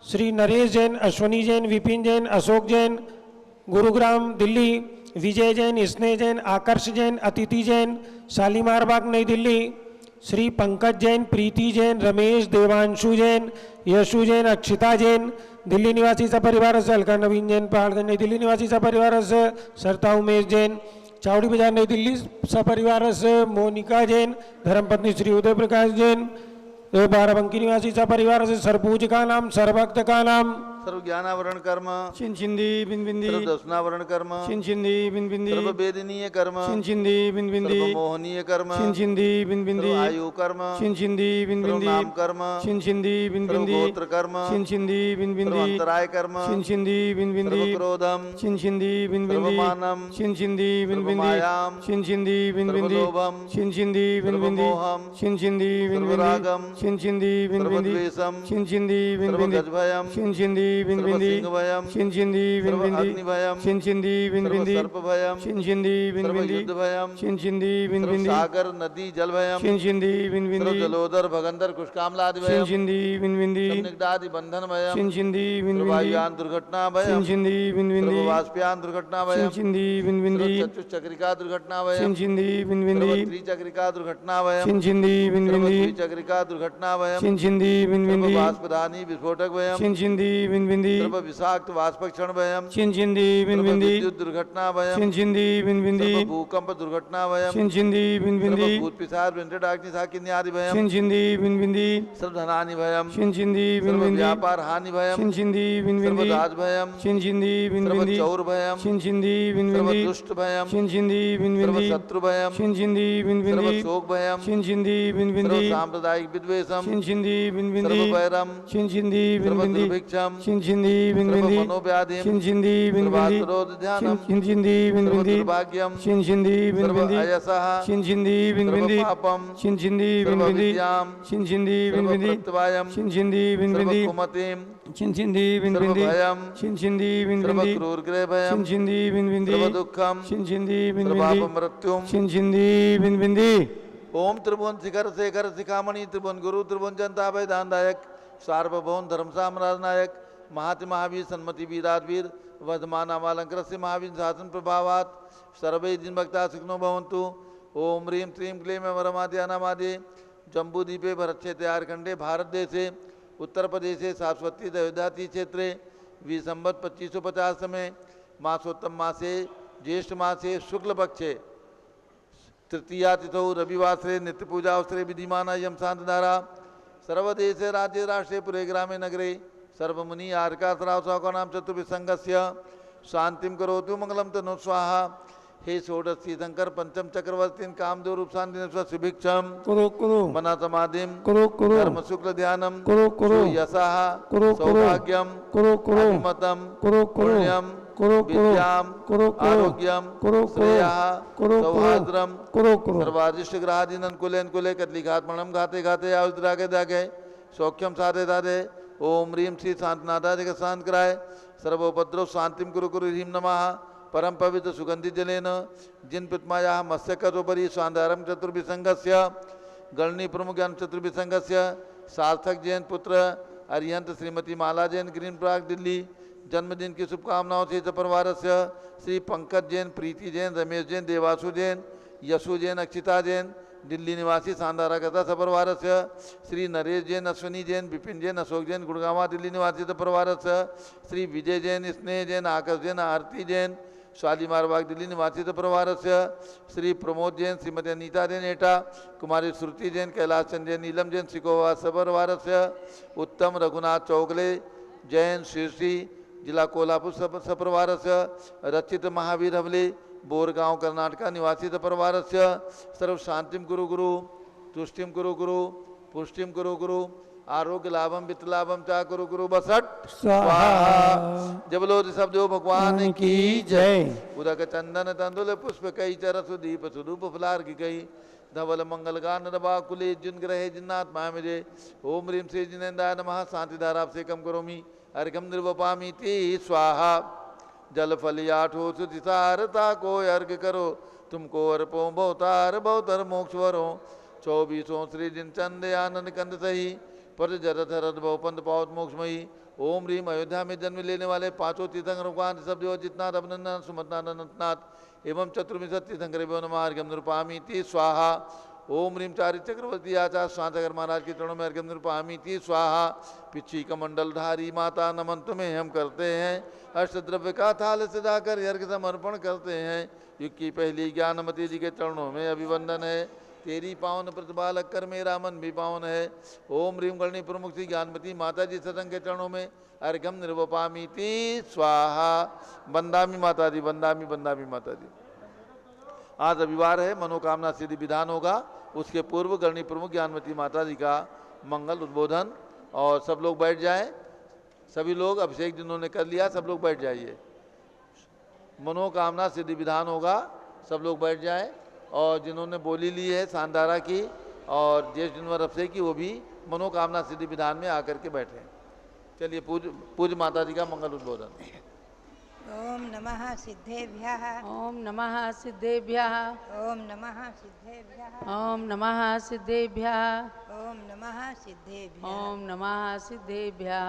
श्री नरेश जैन, अश्वनी जैन, विपिन जैन, अशोक जैन, गुरुग्राम, दिल्ली। विजय जैन, स्नेह जैन, आकर्ष जैन, अतिथि जैन, शालीमार बाग, नई दिल्ली। श्री पंकज जैन, प्रीति जैन, रमेश, देवांशु जैन, यशु जैन, अक्षिता जैन, दिल्ली निवासी सपरिवार से। अलका नवीन जैन, पहाड़गंज, नई दिल्ली निवासी सपरिवार से। सरता उमेश जैन, चावड़ी बाजार, नई दिल्ली सपरिवार से। मोनिका जैन, धर्मपत्नी श्री उदय प्रकाश जैन, बाराबंकी निवासी सपरिवार से। सरपूज का नाम, सर्वभक्त का नाम। सर्व ज्ञानावरण कर्म, छिंदी बिंदी, सर्व दर्शनावरण कर्म, छिंदी बिंदी, सर्व वेदनीय कर्म, छिंदी बिंदी, सर्व मोहनीय कर्म, छिंदी बिंदी, सर्व आयु कर्म, छिंदी सर्व बिंदी, नाम कर्म, छिंदी सर्व बिंदी, गोत्र कर्म, छिंदी सर्व बिंदी, अंतराय कर्म, छिंदी सर्व बिंदी, क्रोधम, छिंदी सर्व बिंदी, मानम, छिंदी सर्व बिंदी, मायाम, छिंदी सर्व बिंदी, लोभम, छिंदी सर्व बिंदी, मोहम, छिंदी सर्व बिंदी, रागम, छिंदी सर्व बिंदी, द्वेषम, छिंदी सर्व बिंदी, गजभयम, छिंदी सर्व बिंदी, सिंहभयम, छिंदी सर्व बिंदी, अग्निभयम, छिंदी सर्व बिंदी, सर्पभयम, छिंदी सर्व बिंदी, युद्धभयम, छिंदी सर्व बिंदी, सागर नदी जलभयम, छिंदी सर्व बिंदी, जलोदर भगंदर कुष्कामलादिभयम, छिंदी बिंदी, निगदादि बंधन भयम, छिंदी सर्व बिंदी, वायुयान दुर्घटना भयम, छिंदी बिंदी, सर्व वाष्पयान दुर्घटना भयम, छिंदी बिंदी, सर्व चतुश्चक्रिका दुर्घटना भयम, छिंदी सर्व बिंदी, त्रिचक्रिका दुर्घटना भयम, छिंदी सर्व बिंदी, द्विचक्रिका दुर्घटना भयम, छिंदी सर्व बिंदी, वाष्पदानी विस्फोटक भयम, छिंदी बिंदी, सर्व विषाक्त वाष्पक्षण भयम, छिंदी सर्व बिंदी, विद्युत दुर्घटना भयम, छिंदी बिंदी, सर्व भूकंप दुर्घटना भयम, छिंदी सर्व बिंदी, भूत पिशाच वेंकटाग्नि साकिन्यादि भयम, छिंदी बिंदी, सर्व धनानि भयम, छिंदी सर्व बिंदी, व्यापार हानि भयम, छिंदी सर्व बिंदी, राज भयम, छिंदी सर्व बिंदी, चौर भयम, छिंदी सर्व बिंदी, दुष्ट भयम, छिंदी सर्व बिंदी, शत्रु भयम, छिंदी सर्व बिंदी, शोक भयम, छिंदी सर्व बिंदी, सांप्रदायिक विद्वेषम, छिंदी सर्व बिंदी, वैरम, छिंदी सर्व बिंदी, दुर्भिक्षम, छिंदी सर्व बिंदी, मनोव्याधिम, छिंदी सर्व बिंदी, आत्रोध ध्यानम, छिंदी सर्व बिंदी, दुर्भाग्यम, छिंदी सर्व बिंदी, अयसः, छिंदी सर्व बिंदी, पापम, छिंदी सर्व बिंदी, विद्याम, छिंदी सर्व बिंदी, प्रत्यवायम, छिंदी सर्व बिंदी, कुमतिम, छिंदी सर्व बिंदी, भयम, छिंदी सर्व बिंदी, क्रूरग्रह भयम, छिंदी बिंदी, सर्व दुःखम, छिंदी सर्व बिंदी, मृत्युम। छिंदी बिंदी। ओम त्रिभुवन शिखर शेखर शिखामणि त्रिभुवन गुरु त्रिभुवन जनता दानदायक सार्वभौम धर्म साम्राज्य नायक महाति महावीर सन्मति वीराधवीर वर्धमान अमालंकर से महावीर शासन प्रभावात सर्वे जिन भक्ता सुखनो भवन्तु। ओम ह्रीं श्रीं क्लीं वरमाद्यानामादे जम्बूदीपे भरतक्षे तैयार खंडे भारत देशे उत्तर प्रदेशे शाश्वती दयोदाती क्षेत्रे विसंवत 2550 में मासोत्तम मासे ज्येष्ठ मासे शुक्ल पक्षे तृतीया तिथौ रविवासरे नित्य पूजा अवसरे विधिमान यम शांतधारा सर्वदेशे राज्य राष्ट्रे पुरे ग्रामे नगरे सर्वमुनि आर्का सराव नाम चतुर्विसंगस्य शांतिम करोतु मंगलम तनु स्वाहा। हे षोडशी शंकर पंचम चक्रवर्ती कामदेव रूप शांति सुभिक्षम कुरु कुरु मना समाधिम कुरु कुरु धर्म शुक्ल ध्यानम कुरु कुरु यशः कुरु कुरु सौभाग्यम कुरु कुरु अभिमतम कुरु कुरु पुण्यम कुरु कुरु विद्याम कुरु कुरु आरोग्यम कुरु श्रेयः कुरु सौहार्द्रम कुरु कुरु सर्वादिष्ट ग्रहादीन अनुकूले कतली घातमणम घाते घाते आयुद्रागे दागे सौख्यम साधे दादे ओम ह्रीम श्री शांतनाथा जगत शांत कराय सर्वोपद्रव शांतिम कुरु कुरु ह्रीम नमः परम पवित्र सुगंधित जलेन जिन प्रतिमाया मत्स्यकोपरि स्वांधारम चतुर्विसंगस्य गणनी प्रमुख ज्ञान चतुर्विसंगस्य सार्थक जैन पुत्र अरिहंत श्रीमती माला जैन ग्रीन पार्क दिल्ली जन्मदिन की शुभकामनाओं से परिवार से श्री पंकज जैन, प्रीति जैन, रमेश जैन, देवासु जैन, यशु जैन, अक्षिता जैन दिल्ली निवासी शानदारा कथा सपरिवार से श्री नरेश जैन, अश्विनी जैन, विपिन जैन, अशोक जैन गुड़गावा दिल्ली निवासी सपरिवार से श्री विजय जैन, स्नेह जैन, आकाश जैन, आरती जैन शालीमार बाग दिल्ली निवासी परिवार से श्री प्रमोद जैन, श्रीमती अनीता जैन एटा, कुमारी श्रुति जैन, कैलाश चंद जैन, नीलम जैन सिकोवा परिवार से उत्तम रघुनाथ चौगले जैन शीर्षी जिला कोल्हापुर सपरिवार से रचित महावीर हवले बोरगांव कर्नाटक निवासी परिवार से सर्व शांतिम गुरु गुरु तुष्टिम गुरु गुरु पुष्टिम गुरु गुरु आरोग्य लाभम वित्त लाभम चा गुरु गुरु बसट स्वाहा। जब लो शब्दो भगवान की जय। उदक चंदन तंदुल पुष्प कई चरस दीप सुधूप फलार की कई धवल मंगल गान नभा कुले जिन ग्रहे जिन्नात्मा मुझे ओम ह्रीम श्री जिनेन्द्राय नमः शांति धारा से कम करोमी अर्घम निर्वपामी ती स्वाहा। जल फलियाठो सुधिसारता को अर्घ करो तुमको अर्पो बहुतार बहुतर मोक्ष वरो 24 श्री जिन चंद आनंद कंद सही पर जरधर भव पंथ पावत मोक्षमयी। ओम ह्रीम अयोध्या में जन्म लेने वाले पांचों तीर्थंकर भगवान ऋषभदेव जितनाथ अभिनंदन सुमतनाथ अनंतनाथ एवं चतुर्विंशत तीर्थंकर नमार्घम निरूपामी ती स्वाहा। ओम ह्रीम चारि चक्रवर्ती आचार्य शांतकर महाराज के चरणों में अर्घ्यम निरूपामी ती स्वाहा। पिछी कमंडलधारी माता नमन तुम्हें हम करते हैं अष्टद्रव्य का थाल सजाकर अर्घ्य समर्पण करते हैं। युग की पहली ज्ञानमती जी के चरणों में अभिवंदन है तेरी पावन प्रतिभा लगकर मेरा मन भी पावन है। ओम ह्रीम गणनी प्रमुख श्री ज्ञानमती माता जी सतंग के चरणों में अर्घ्यम निर्वपामी ती स्वाहा। बंदामी माता दी बंदामी बंदामी माता दी। आज रविवार है मनोकामना सिद्धि विधान होगा। उसके पूर्व गणनी प्रमुख ज्ञानमती माता जी का मंगल उद्बोधन और सब लोग बैठ जाएं। सभी लोग अभिषेक जिन्होंने कर लिया सब लोग बैठ जाइए। मनोकामना सिद्धि विधान होगा सब लोग बैठ जाएं और जिन्होंने बोली ली है शानदारा की और ज्येष्ठ जिनवर अभिषेक की वो भी मनोकामना सिद्धि विधान में आकर के बैठे। चलिए पूज्य माता जी का मंगल उद्बोधन। ओम नमः सिद्धेभ्यः ओम नमः सिद्धेभ्यः ओम नमः सिद्धेभ्यः ओम नमः सिद्धेभ्यः ओम नमः सिद्धेभ्यः ओम नमः सिद्धेभ्यः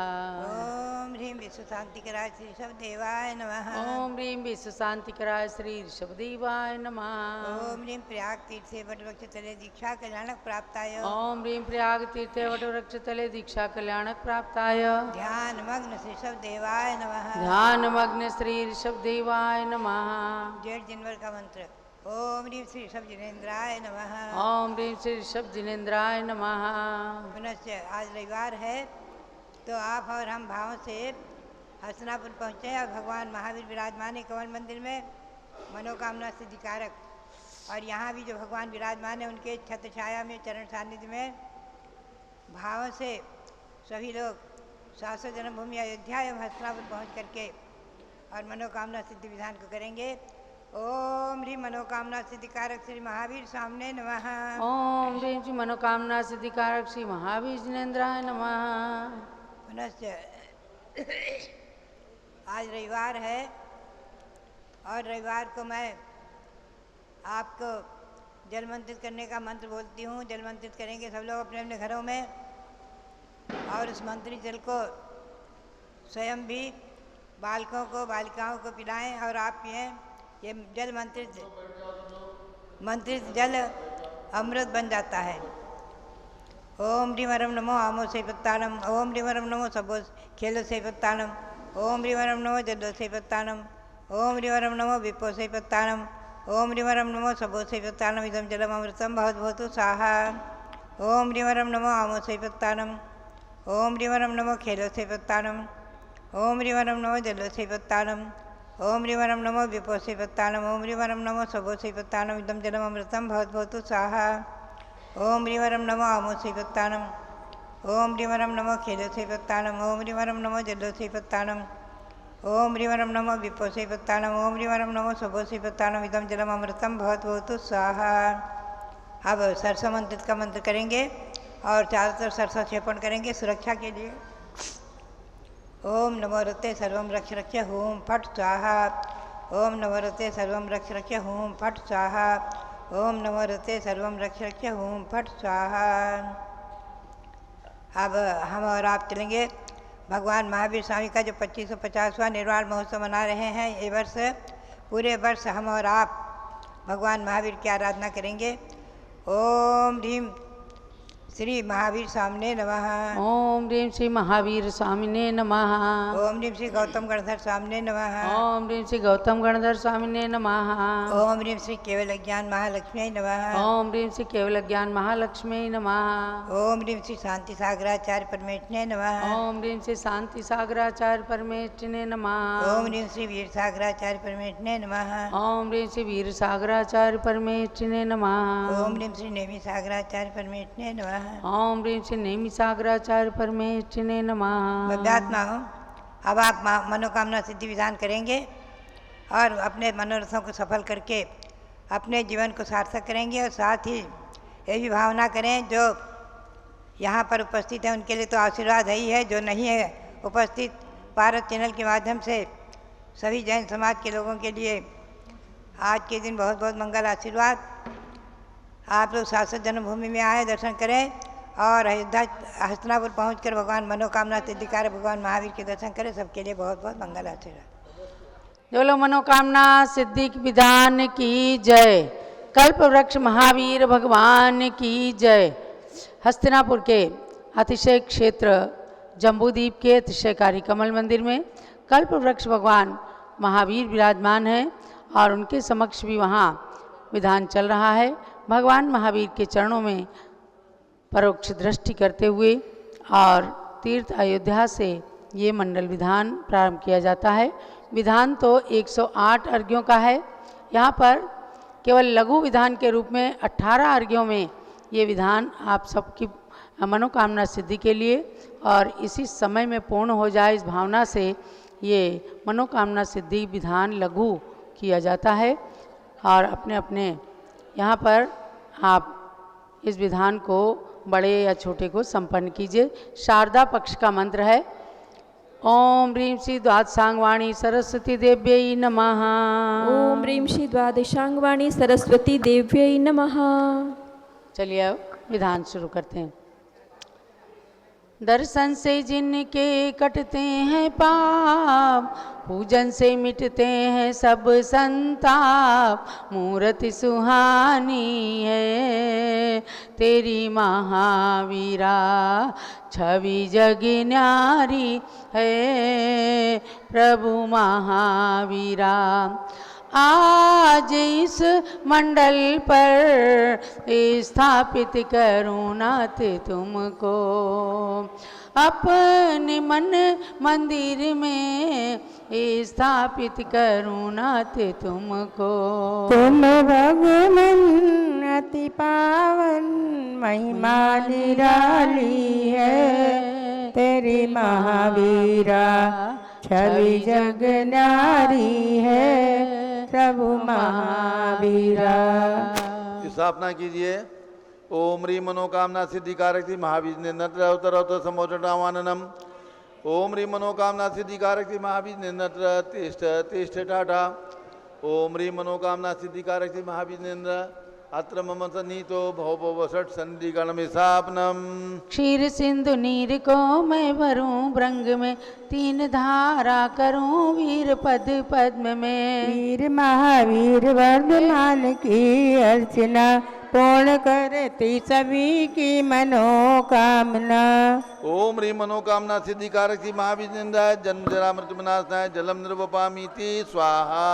ओम ह्रीं विश्व शांतिकराय श्री ऋषभदेवाय नमः ओम ह्रीं विश्व शांतिकराय श्री ऋषभदेवाय नमः ओम ह्रीं प्रयाग तीर्थे वटवृक्ष तले दीक्षा कल्याणक प्राप्ताय ओम ह्रीं प्रयाग तीर्थे वटवृक्ष तले दीक्षा कल्याणक प्राप्ताय ध्यान मग्न श्री ऋषभदेवाय नमः ध्यान मग्न श्री ऋषभदेवाय नमः। जेठ जनवर का मंत्र ओम ह्रीं श्री ऋषभ जिनेन्द्राय नमः ओम ह्रीं श्री ऋषभ जिनेन्द्राय नमः। पुनश्च आज रविवार है तो आप और हम भावों से हसनापुर पहुँचे और भगवान महावीर विराजमान है कमल मंदिर में मनोकामना सिद्धिकारक। और यहाँ भी जो भगवान विराजमान है उनके छत्र छाया में चरण सानिध्य में भावों से सभी लोग शाश्वत जन्मभूमि अयोध्या एवं हसनापुर पहुँच करके और मनोकामना सिद्धि विधान को करेंगे। ओम ह्रीं मनोकामना सिद्धिकारक श्री महावीर सामने नमः। ओम ह्रीं श्री मनोकामना सिद्धिकारक श्री महावीर जिनेन्द्राय नमः। पुनश्च आज रविवार है और रविवार को मैं आपको जल मंत्रित करने का मंत्र बोलती हूँ। जल मंत्रित करेंगे सब लोग अपने अपने घरों में और उस मंत्रित जल को स्वयं भी बालकों को बालिकाओं को पिलाएं और आप पिएं। ये जल मंत्रित जल अमृत बन जाता है। ओम ह्रीवरम नमो आमो से पत्तानम। ओम ह्रीवरम नमो सबो खेलो से पत्तानम। ओम ह्रीवरम नमो जलो से पत्तानम। ओम ह्रीवरम नमो विपो से पत्तानम। ओम ह्रीवरम नमो सबो से पत्तानम इदम जलम अमृतम भवत भवतु स्वाहा। ओम ह्रीवरम नमो आमो से पत्तानम। ओम ह्रीवरम नमो खेलो से पत्तानम। ओम ह्रीवरम नमो जलो से पत्तानम। ओम ह्रीवरम नमो विपो से पत्तानम। ओम ह्रीवरम नमो सबो से पत्तानम इदम जलम अमृतम भवत भवतु स्वाहा। ओम ह्रीवरम नमो आमो से पत्तानम। ओम ह्रीवरम नमो खेलो से पत्तानम। ओम ह्रीवरम नमो जलो से पत्तानम। ओम ह्रीवरम नमो विपो से पत्तानम। ओम ह्रीवरम नमो सबो से पत्तानम इदम जलम अमृतम भवत भवतु स्वाहा। अब सरसों मंत्र का मंत्र करेंगे और चारों तरफ सरसों क्षेपण करेंगे सुरक्षा के लिए। ओम नमो रते सर्वम रक्ष रक्ष हूम फट स्वाहा। ओम नमो रते सर्वम रक्ष रक्ष हूम फट स्वाहा। ओम नमो रते सर्वम रक्ष रक्ष हूम फट स्वाहा। अब हम और आप चलेंगे भगवान महावीर स्वामी का जो 2550वां निर्वाण महोत्सव मना रहे हैं। ये वर्ष पूरे वर्ष हम और आप भगवान महावीर की आराधना करेंगे। ओम ह्रीम श्री महावीर स्वामिने नमः। ओम ह्रीं श्री महावीर स्वामिने नमः। ओम ह्रीम श्री गौतम गणधर स्वामिने नमः। ओम ह्रीं श्री गौतम गणधर स्वामिने नमः। ओम ह्रीम श्री केवल ज्ञान महालक्ष्मी नमः। ओम ह्रीं श्री केवल ज्ञान महालक्ष्मी नमः। ओम ह्रीम श्री शांति सागराचार्य परमेष्ठिने नमः। ओम ह्रीं श्री शांति सागराचार्य परमेष्ठिने नमः। ओम ह्रीम श्री वीर सागराचार्य परमेष्ठिने नमः। ओम ह्रीं श्री वीर सागराचार्य परमेष्ठिने नमः। ओम ह्रीम श्री नेमि सागराचार्य परमेष्ठिने नमः। ओम ह्रीं श्री नेमि सागराचार्य परमेष्ठिने नमः। बब्यात्मा हो। अब आप मनोकामना सिद्धि विधान करेंगे और अपने मनोरथों को सफल करके अपने जीवन को सार्थक करेंगे। और साथ ही ये भी भावना करें जो यहाँ पर उपस्थित हैं उनके लिए तो आशीर्वाद है ही है, जो नहीं है उपस्थित भारत चैनल के माध्यम से सभी जैन समाज के लोगों के लिए आज के दिन बहुत बहुत मंगल आशीर्वाद। आप लोग शाश्वत जन्मभूमि में आए, दर्शन करें और अयोध्या हस्तिनापुर पहुंचकर भगवान मनोकामना सिद्धिकार भगवान महावीर के दर्शन करें। सबके लिए बहुत बहुत मंगल आशीर्वाद। जो लोग मनोकामना सिद्धि विधान की जय। कल्प वृक्ष महावीर भगवान की जय। हस्तिनापुर के अतिशय क्षेत्र जम्बूद्वीप के अतिशयकारी कमल मंदिर में कल्प वृक्ष भगवान महावीर विराजमान हैं और उनके समक्ष भी वहाँ विधान चल रहा है। भगवान महावीर के चरणों में परोक्ष दृष्टि करते हुए और तीर्थ अयोध्या से ये मंडल विधान प्रारंभ किया जाता है। विधान तो 108 अर्घ्यों का है। यहाँ पर केवल लघु विधान के रूप में 18 अर्घ्यों में ये विधान आप सबकी मनोकामना सिद्धि के लिए और इसी समय में पूर्ण हो जाए इस भावना से ये मनोकामना सिद्धि विधान लघु किया जाता है। और अपने अपने यहाँ पर आप इस विधान को बड़े या छोटे को संपन्न कीजिए। शारदा पक्ष का मंत्र है ओम ह्रीं श्री द्वादशांगवाणी सरस्वती देव्यै नमः। ओम ह्रीं श्री द्वादशांगवाणी सरस्वती देव्यै नमः। चलिए अब विधान शुरू करते हैं। दर्शन से जिनके कटते हैं पाप, पूजन से मिटते हैं सब संताप। मूर्ति सुहानी है तेरी महावीरा, छवि जग न्यारी है प्रभु महावीरा। आज इस मंडल पर स्थापित करूँ नाथ तुमको, अपने मन मंदिर में स्थापित करूँ नाथ तुमको। तुम भगवन अति पावन, महिमा निराली है तेरी महावीरा, छवि जग न्यारी है प्रभु महावीरा। स्थापना कीजिए। ओम ह्रीं मनोकामना सिद्धिकारक श्री महावीर ने नत्र अवतर अवतर समोचटावाननम। ओम ह्रीं मनोकामना सिद्धिकारक श्री महावीर ने नत्र तिष्ठ तिष्ठ टाटा। ओम ह्रीं मनोकामना सिद्धिकारक श्री महावीर ने अत्र मम सन्नीतो भव भव षट संधिगणमिसापनम। क्षीर सिंधु नीर को मैं भरूं भृंग में, तीन धारा करूं वीर पद पद्म में। वीर महावीर वर्धमान की अर्चना, पूर्ण करती सभी की मनोकामना। ओम ह्रीं मनोकामना सिद्धिकारक श्री महाविष्णुंदाय जन्म जरा मृत्यु विनाशनाय जलम निर्वपामीति स्वाहा।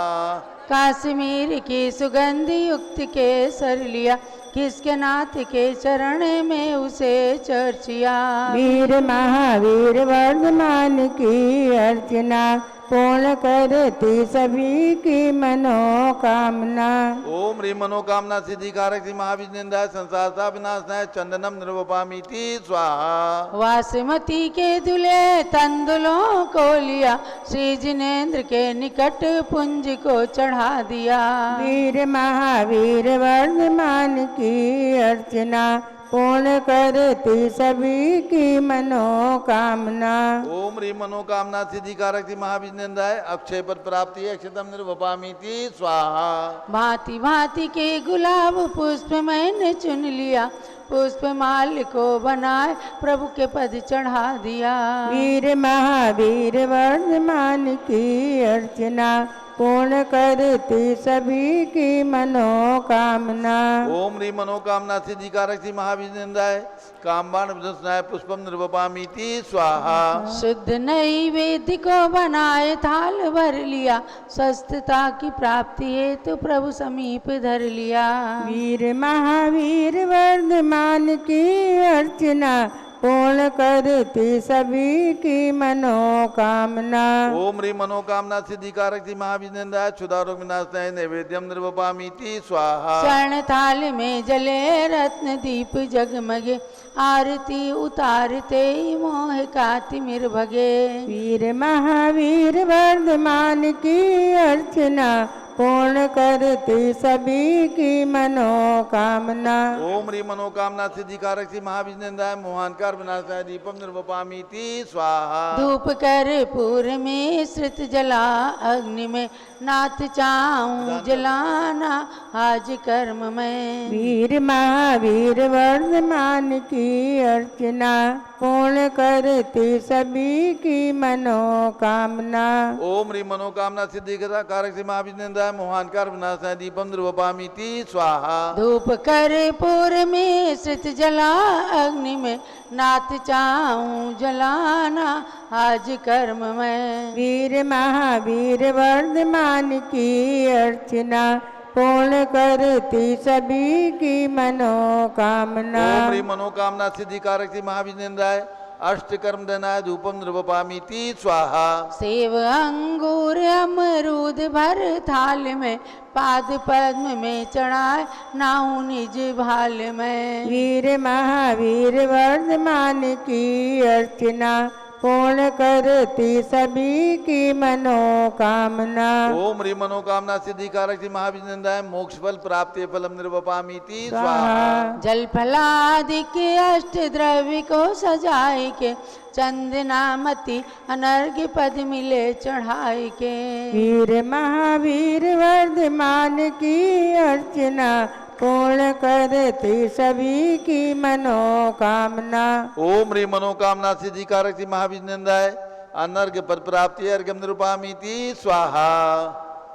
काश्मीर की सुगंध युक्त केसर लिया, किसके नाथ के चरण में उसे चर्चिया। वीर महावीर वर्धमान की अर्चना, पूर्ण करती सभी की मनोकामना। ओम ह्रीं मनोकामना सिद्धिकारक श्री महाविष्णुंदाय संसार सा विनाशनाय चंदनम निर्वपामीति स्वाहा। वासुमती के दुले तंदुलों को लिया, श्री जिनेन्द्र के निकट पुंज को चढ़ा दिया। वीर महावीर वर्धमान की अर्चना, पूर्ण करती सभी की मनोकामना। ओम ह्रीं मनोकामना सिद्धिकारक श्री महाविष्णुंदाय अक्षय पद प्राप्ति अक्षतम निर्वपामीति स्वाहा। भांति भांति के गुलाब पुष्प मैंने चुन लिया, पुष्प माल को बनाए प्रभु के पद चढ़ा दिया। वीर महावीर वर्धमान की अर्चना, पूर्ण करती सभी की मनोकामना। ओम ह्रीं मनोकामना सिद्धिकारक श्री महाविष्णुंदाय कामबाण विदुषनाय पुष्पम निर्वपामीति स्वाहा। शुद्ध नैवेद्य को बनाए थाल भर लिया, स्वस्थता की प्राप्ति हेतु प्रभु समीप धर लिया। वीर महावीर वर्धमान की अर्चना, पूर्ण करती सभी की मनोकामना। ओम ह्रीं मनोकामना सिद्धिकारक श्री महाविष्णुंदाय क्षुधारोग विनाशनाय नैवेद्यम निर्वपामीति स्वाहा। स्वर्ण थाल में जले रत्न दीप जगमगे, आरती उतारते ही मोह का तिमिर भगे। वीर महावीर वर्धमान की अर्चना, पूर्ण करती सभी की मनोकामना। ओम ह्रीं मनोकामना सिद्धिकारक श्री महाविष्णुंदाय मोहानकार विनाशनाय दीपम निर्वपामीति स्वाहा। धूप कर्पूर में श्रित जला अग्नि में, नाथ चाऊं जलाना आज कर्म में। वीर महावीर वर्धमान की अर्चना, पूर्ण करती सभी की मनोकामना। ओम ह्रीं मनोकामना सिद्धिकारक श्री महाविष्णुंदाय मोहानकार विनाशनाय दीपम निर्वपामीति स्वाहा। धूप कर्पूर में श्रित जला अग्नि में, नाथ चाऊं जलाना आज कर्म में। वीर महावीर वर्धमान की अर्चना, पूर्ण करती सभी की मनोकामना। ओम ह्रीं मनोकामना सिद्धिकारक श्री महाविष्णुंदाय अष्टकर्म दनाय धूपम निर्वपामीति स्वाहा। सेव अंगूर अमरूद भर थाल में, पाद पद्म में चढ़ाए नाऊ निज भाल में। वीर महावीर वर्धमान की अर्चना, पूर्ण करती सभी की मनोकामना। ओम ह्रीं मनोकामना सिद्धिकारक श्री महाविष्णुंदाय मोक्ष फल प्राप्ति फलम निर्वपामीति स्वाहा। स्वाहा। जल फलादि के अष्ट द्रव्य को सजाए के, चंदनामति अनर्घ्य पद मिले चढ़ाई के। वीर महावीर वर्धमान की अर्चना, पूर्ण करती सभी की मनोकामना। ओम ह्रीं मनोकामना सिद्धिकारक श्री महाविष्णुंदाय अनर्घ्य पद प्राप्ति अर्घ्यम निर्वपामीति स्वाहा।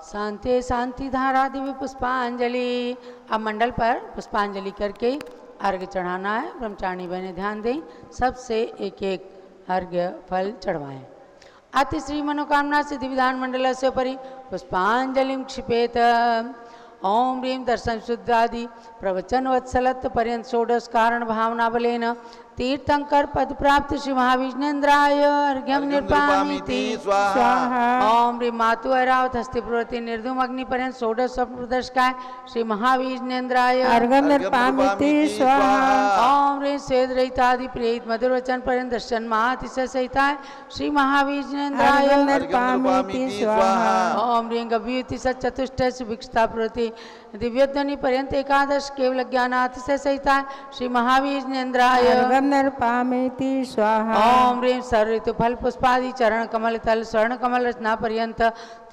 शांति शांति धारा दिव्य पुष्पांजलि। अब मंडल पर पुष्पांजलि करके अर्घ्य चढ़ाना है। ब्रह्मचारिणी बहनें ध्यान दें, सबसे एक एक अर्घ्य फल चढ़वाएं। अति श्री मनोकामना सिद्धि विधान मंडल से परि पुष्पांजलि क्षिपेत। ओम ह्रीं दर्शन शुद्धादि प्रवचन वत्सलत्व पर्यंत षोडश कारण भावना बलेन तीर्थंकर पद प्राप्त श्री महाविष्णुंद्राय अर्घ्यम निर्पामीति स्वाहा। ओम ह्रीं मातु ऐरावत हस्ति प्रवृत्ति निर्धूम अग्नि पर्यंत षोडश स्वप्न प्रदर्शकाय श्री महाविष्णुंद्राय अर्घ्यम निर्पामीति स्वाहा। ओम ह्रीं स्वेद रहितादि प्रेत मधुर वचन पर्यंत दर्शन महातिशय सहिताय श्री महाविष्णुंद्राय अर्घ्यम निर्पामीति स्वाहा। ओम ह्रीं गभीति सचतुष्टय सुभिक्षता प्रवृत्ति दिव्यध्वनि पर्यंत एकादश केवल ज्ञानातिशय सहिताय श्री महाविष्णुंद्राय अर्घ्यम निर्पामीति स्वाहा। ओम ह्रीं सर्व ऋतु फल पुष्पादि चरण कमल तल स्वर्ण कमल रचना पर्यंत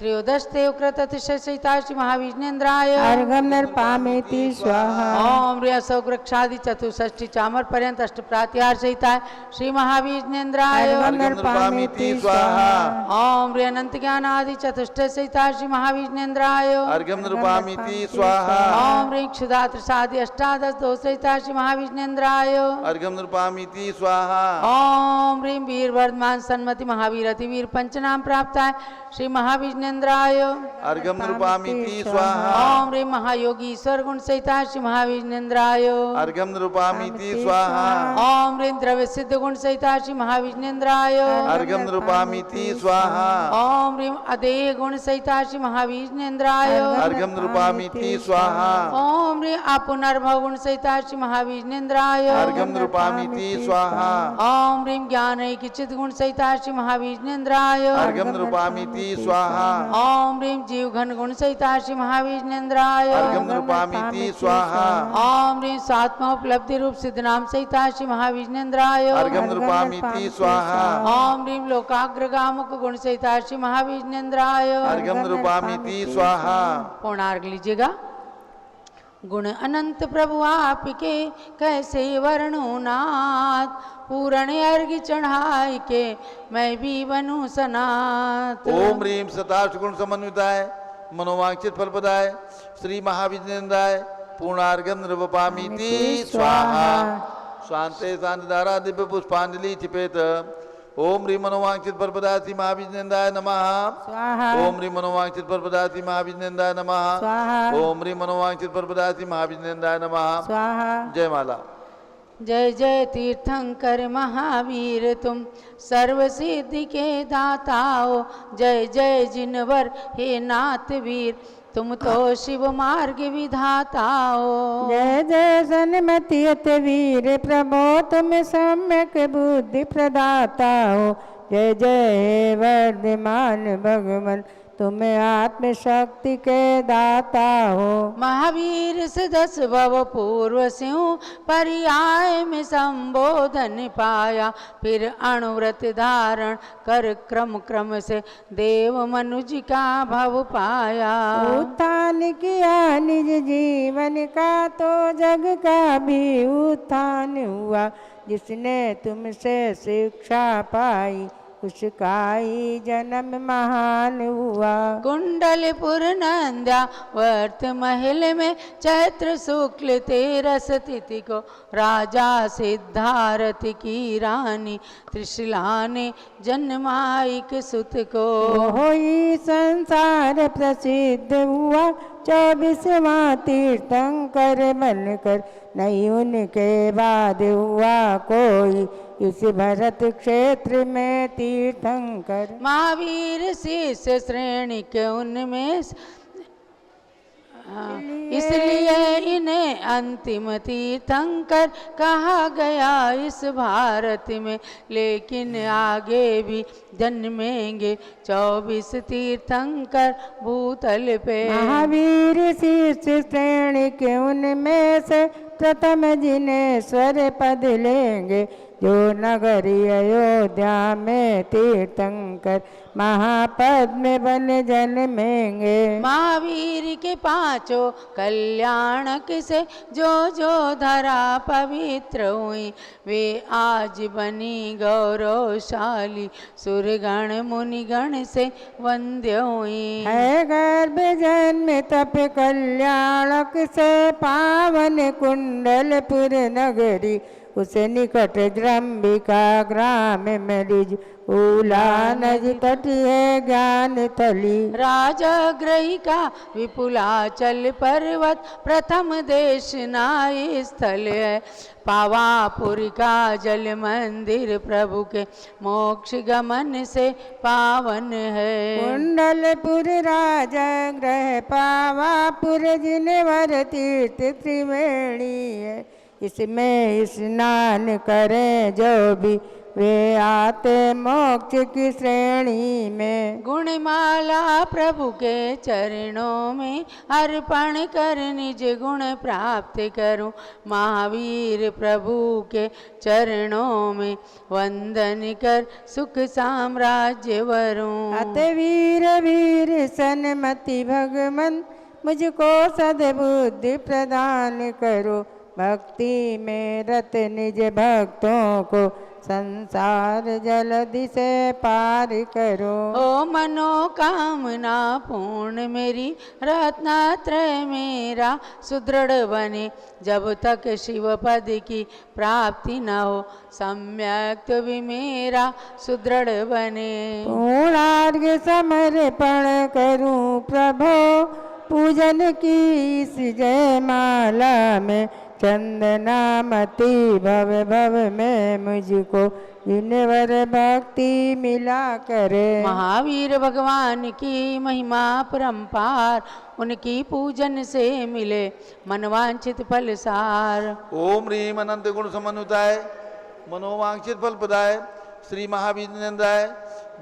त्रयोदशते कृततिशयिता श्री महाविष्णेन्द्राय अर्घम नर्पामेति स्वाहा ओम ह्रिय सौग्रक्षादि चतुष्षष्टि चामर पर्यंत अष्ट प्रात्यार सहिता श्री महाविष्णेन्द्राय अर्घम नर्पामेति स्वाहा ओम ह्रिय अनंत ज्ञान आदि चतुष्ट सहिता श्री महाविष्णेन्द्राय अर्घ्यम नृपामिति स्वाहा ओम ह्रीं क्षुधा त्रिषादि अष्टादश दोष सहिता श्री महाविष्णेन्द्राय अर्घ्यम नृपामिति स्वाहा ओम ह्रीं वीर वर्धमान सन्मति महावीर अति वीर पंचनाम प्राप्त है श्री महाविष्णेन्द्राय अर्घ्यम नृपामिति स्वाहा ओम ह्रीं महायोगी ईश्वर गुण सहिता श्री महाविष्णेन्द्राय अर्घ्यम नृपामिति स्वाहा ओम ह्रीं द्रव्य सिद्ध गुण सहिता श्री महाविष्णेन्द्राय अर्घ्यम नृपामिति स्वाहा ओम ह्रीं अदेह गुण सहिता श्री महाविष्णेन्द्राय अर्घ्यम नृपामिति स्वाहा ओम ह्रीं अपुनर्भव गुण सहिता श्री महाविष्णेन्द्राय अर्घ्यम नृपामिति स्वाहा ओम ह्रीं ज्ञान चित गुण सहिता श्री महाविष्णेन्द्राय अर्घ्यम नृपामिति स्वाहा ओम ह्रीं जीव घन गुण सहिता श्री महाविष्णेन्द्राय अर्घ्यम नृपामिति स्वाहा ओम ह्रीं स्वात्मा उपलब्धि रूप सिद्ध नाम सहिता श्री महाविष्णेन्द्राय अर्घ्यम नृपामिति स्वाहा ओम ह्रीं लोकाग्रगामुक गुण सहिता श्री महाविष्णेन्द्राय अर्घ्यम नृपामिति स्वाहा पूर्णार्घ लीजिएगा। गुण अनंत प्रभु आपके कैसे वर्णू नाथ पूर्ण अर्घ चढ़ाई के मैं भी बनूं सनात। ओम ह्रीम सताश गुण समन्विताय मनोवांछित फलप्रदाय श्री महाविष्णेन्द्राय पूर्णार्घ्यम नृपामिति स्वाहा शांते शांतिधारा दिव्य पुष्पांजलि चिपेत। ओम ह्रीं मनोवांछित फलप्रदाय श्री महाविष्णेन्द्राय नमः स्वाहा ओम ह्रीं मनोवांछित फलप्रदाय श्री महाविष्णेन्द्राय नमः स्वाहा ओम ह्रीं मनोवांछित फलप्रदाय श्री महाविष्णेन्द्राय नमः। स्वाहा जय माला। जय जय तीर्थंकर महावीर तुम सर्व सिद्धि के दाताओ जय जय जिनवर हे नाथ वीर तुम तो शिव मार्ग विधाताओ। जय जय सन्मति अति वीर प्रभो तुम सम्यक बुद्धि प्रदाता हो। जय जय वर्धमान भगवान तुम आत्मशक्ति के दाता हो। महावीर सदस भव पूर्व सिंह पर्याय में संबोधन पाया फिर अणुव्रत धारण कर क्रम क्रम से देव मनुज का भव पाया। उत्थान किया निज जीवन का तो जग का भी उत्थान हुआ जिसने तुमसे शिक्षा पाई उसका ही जन्म महान हुआ। कुंडलपुर नंद्या वर्त महल में चैत्र शुक्ल 13 तिथि को राजा सिद्धार्थ की रानी त्रिशला ने जन्माइक सुत को। होई संसार प्रसिद्ध हुआ 24वां तीर्थंकर बनकर नहीं उनके बाद हुआ कोई इस भरत क्षेत्र में तीर्थंकर। महावीर शिष्य श्रेणी के उनमें इसलिए इन्हें अंतिम तीर्थंकर कहा गया इस भारत में लेकिन आगे भी जन्मेंगे 24 तीर्थंकर भूतल पे। महावीर शिष्य श्रेणी के उनमें से प्रथम जिन्हें स्वर पद लेंगे जो नगरी अयोध्या में तीर्थंकर महापद में बन जन्मेंगे। महावीर के पांचों कल्याणक से जो जो धरा पवित्र हुई वे आज बनी गौरवशाली सुरगण मुनिगण से वंद्य हुई। है गर्भ जन्म तप कल्याणक से पावन कुंडलपुर नगरी उस निकट जम्बिका ग्राम में लिज उला नज तट है ज्ञान थली। राजगृही का विपुलाचल पर्वत प्रथम देश नाई स्थल है पावापुर का जल मंदिर प्रभु के मोक्ष गमन से पावन है। कुंडलपुर राजा ग्रह पावापुर जिनवर तीर्थ त्रिवेणी है इसमें स्नान करें जो भी वे आते मोक्ष की श्रेणी में। गुणमाला प्रभु के चरणों में अर्पण कर निज गुण प्राप्त करूं। महावीर प्रभु के चरणों में वंदन कर सुख साम्राज्य वरूं। अत वीर वीर सन्मति भगवन मुझको सद्बुद्धि प्रदान करो। भक्ति में रत निज भक्तों को संसार जलधि से पार करो। ओ मनोकामना पूर्ण मेरी रत्नत्रय मेरा सुदृढ़ बने। जब तक शिव पद की प्राप्ति न हो सम्यक तो भी मेरा सुदृढ़ बने। पूर्णार्घ्य समर्पण करूं प्रभो पूजन की इस जयमाला में। चंदनामती भव भव में मुझको जिनवर भक्ति मिला करे। महावीर भगवान की महिमा परंपार उनकी पूजन से मिले मनवांछित फल सार। ओम ह्रीम अनंत गुण समन्विताय मनोवांक्षित फल प्रदाय श्री महावीर नंदाय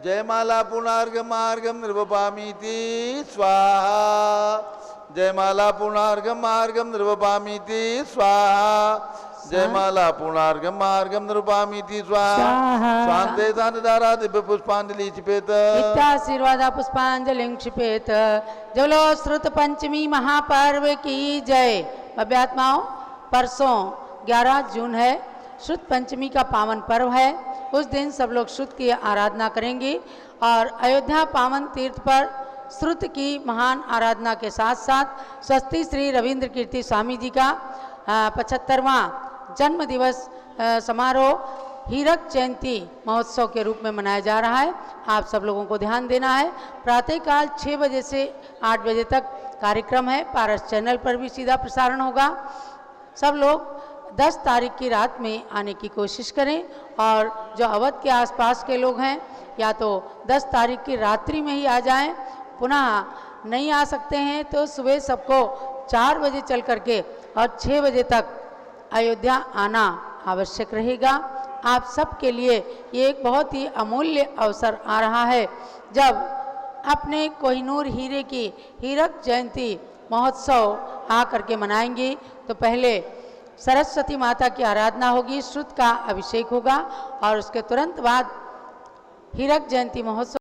जयमाला पूर्णार्घ मार्गम निर्वपामीति स्वाहा। जयमाला पूर्णार्घ मार्गम निर्वपामीति स्वाहा। जयमाला पूर्णार्घ मार्गम निर्वपामीति स्वाहा। स्वान्ते दानदारा दिव्य पुष्पांजलि क्षिपेत। नित्याशीर्वादा पुष्पांजलि क्षिपेत। जलो श्रुत पंचमी महापर्व की जय। अभ्यात्माओं परसों 11 जून है, श्रुत पंचमी का पावन पर्व है। उस दिन सब लोग श्रुत की आराधना करेंगे और अयोध्या पावन तीर्थ पर श्रुत की महान आराधना के साथ साथ स्वस्ति श्री रविंद्र कीर्ति स्वामी जी का 75वां जन्म दिवस समारोह हीरक जयंती महोत्सव के रूप में मनाया जा रहा है। आप सब लोगों को ध्यान देना है। प्रातःकाल 6 बजे से 8 बजे तक कार्यक्रम है। पारस चैनल पर भी सीधा प्रसारण होगा। सब लोग 10 तारीख की रात में आने की कोशिश करें और जो अवध के आसपास के लोग हैं या तो 10 तारीख की रात्रि में ही आ जाएं। पुनः नहीं आ सकते हैं तो सुबह सबको 4 बजे चल करके और 6 बजे तक अयोध्या आना आवश्यक रहेगा। आप सब के लिए ये एक बहुत ही अमूल्य अवसर आ रहा है जब अपने कोहिनूर हीरे की हीरक जयंती महोत्सव आ करके मनाएंगे। तो पहले सरस्वती माता की आराधना होगी, श्रुत का अभिषेक होगा और उसके तुरंत बाद हीरक जयंती महोत्सव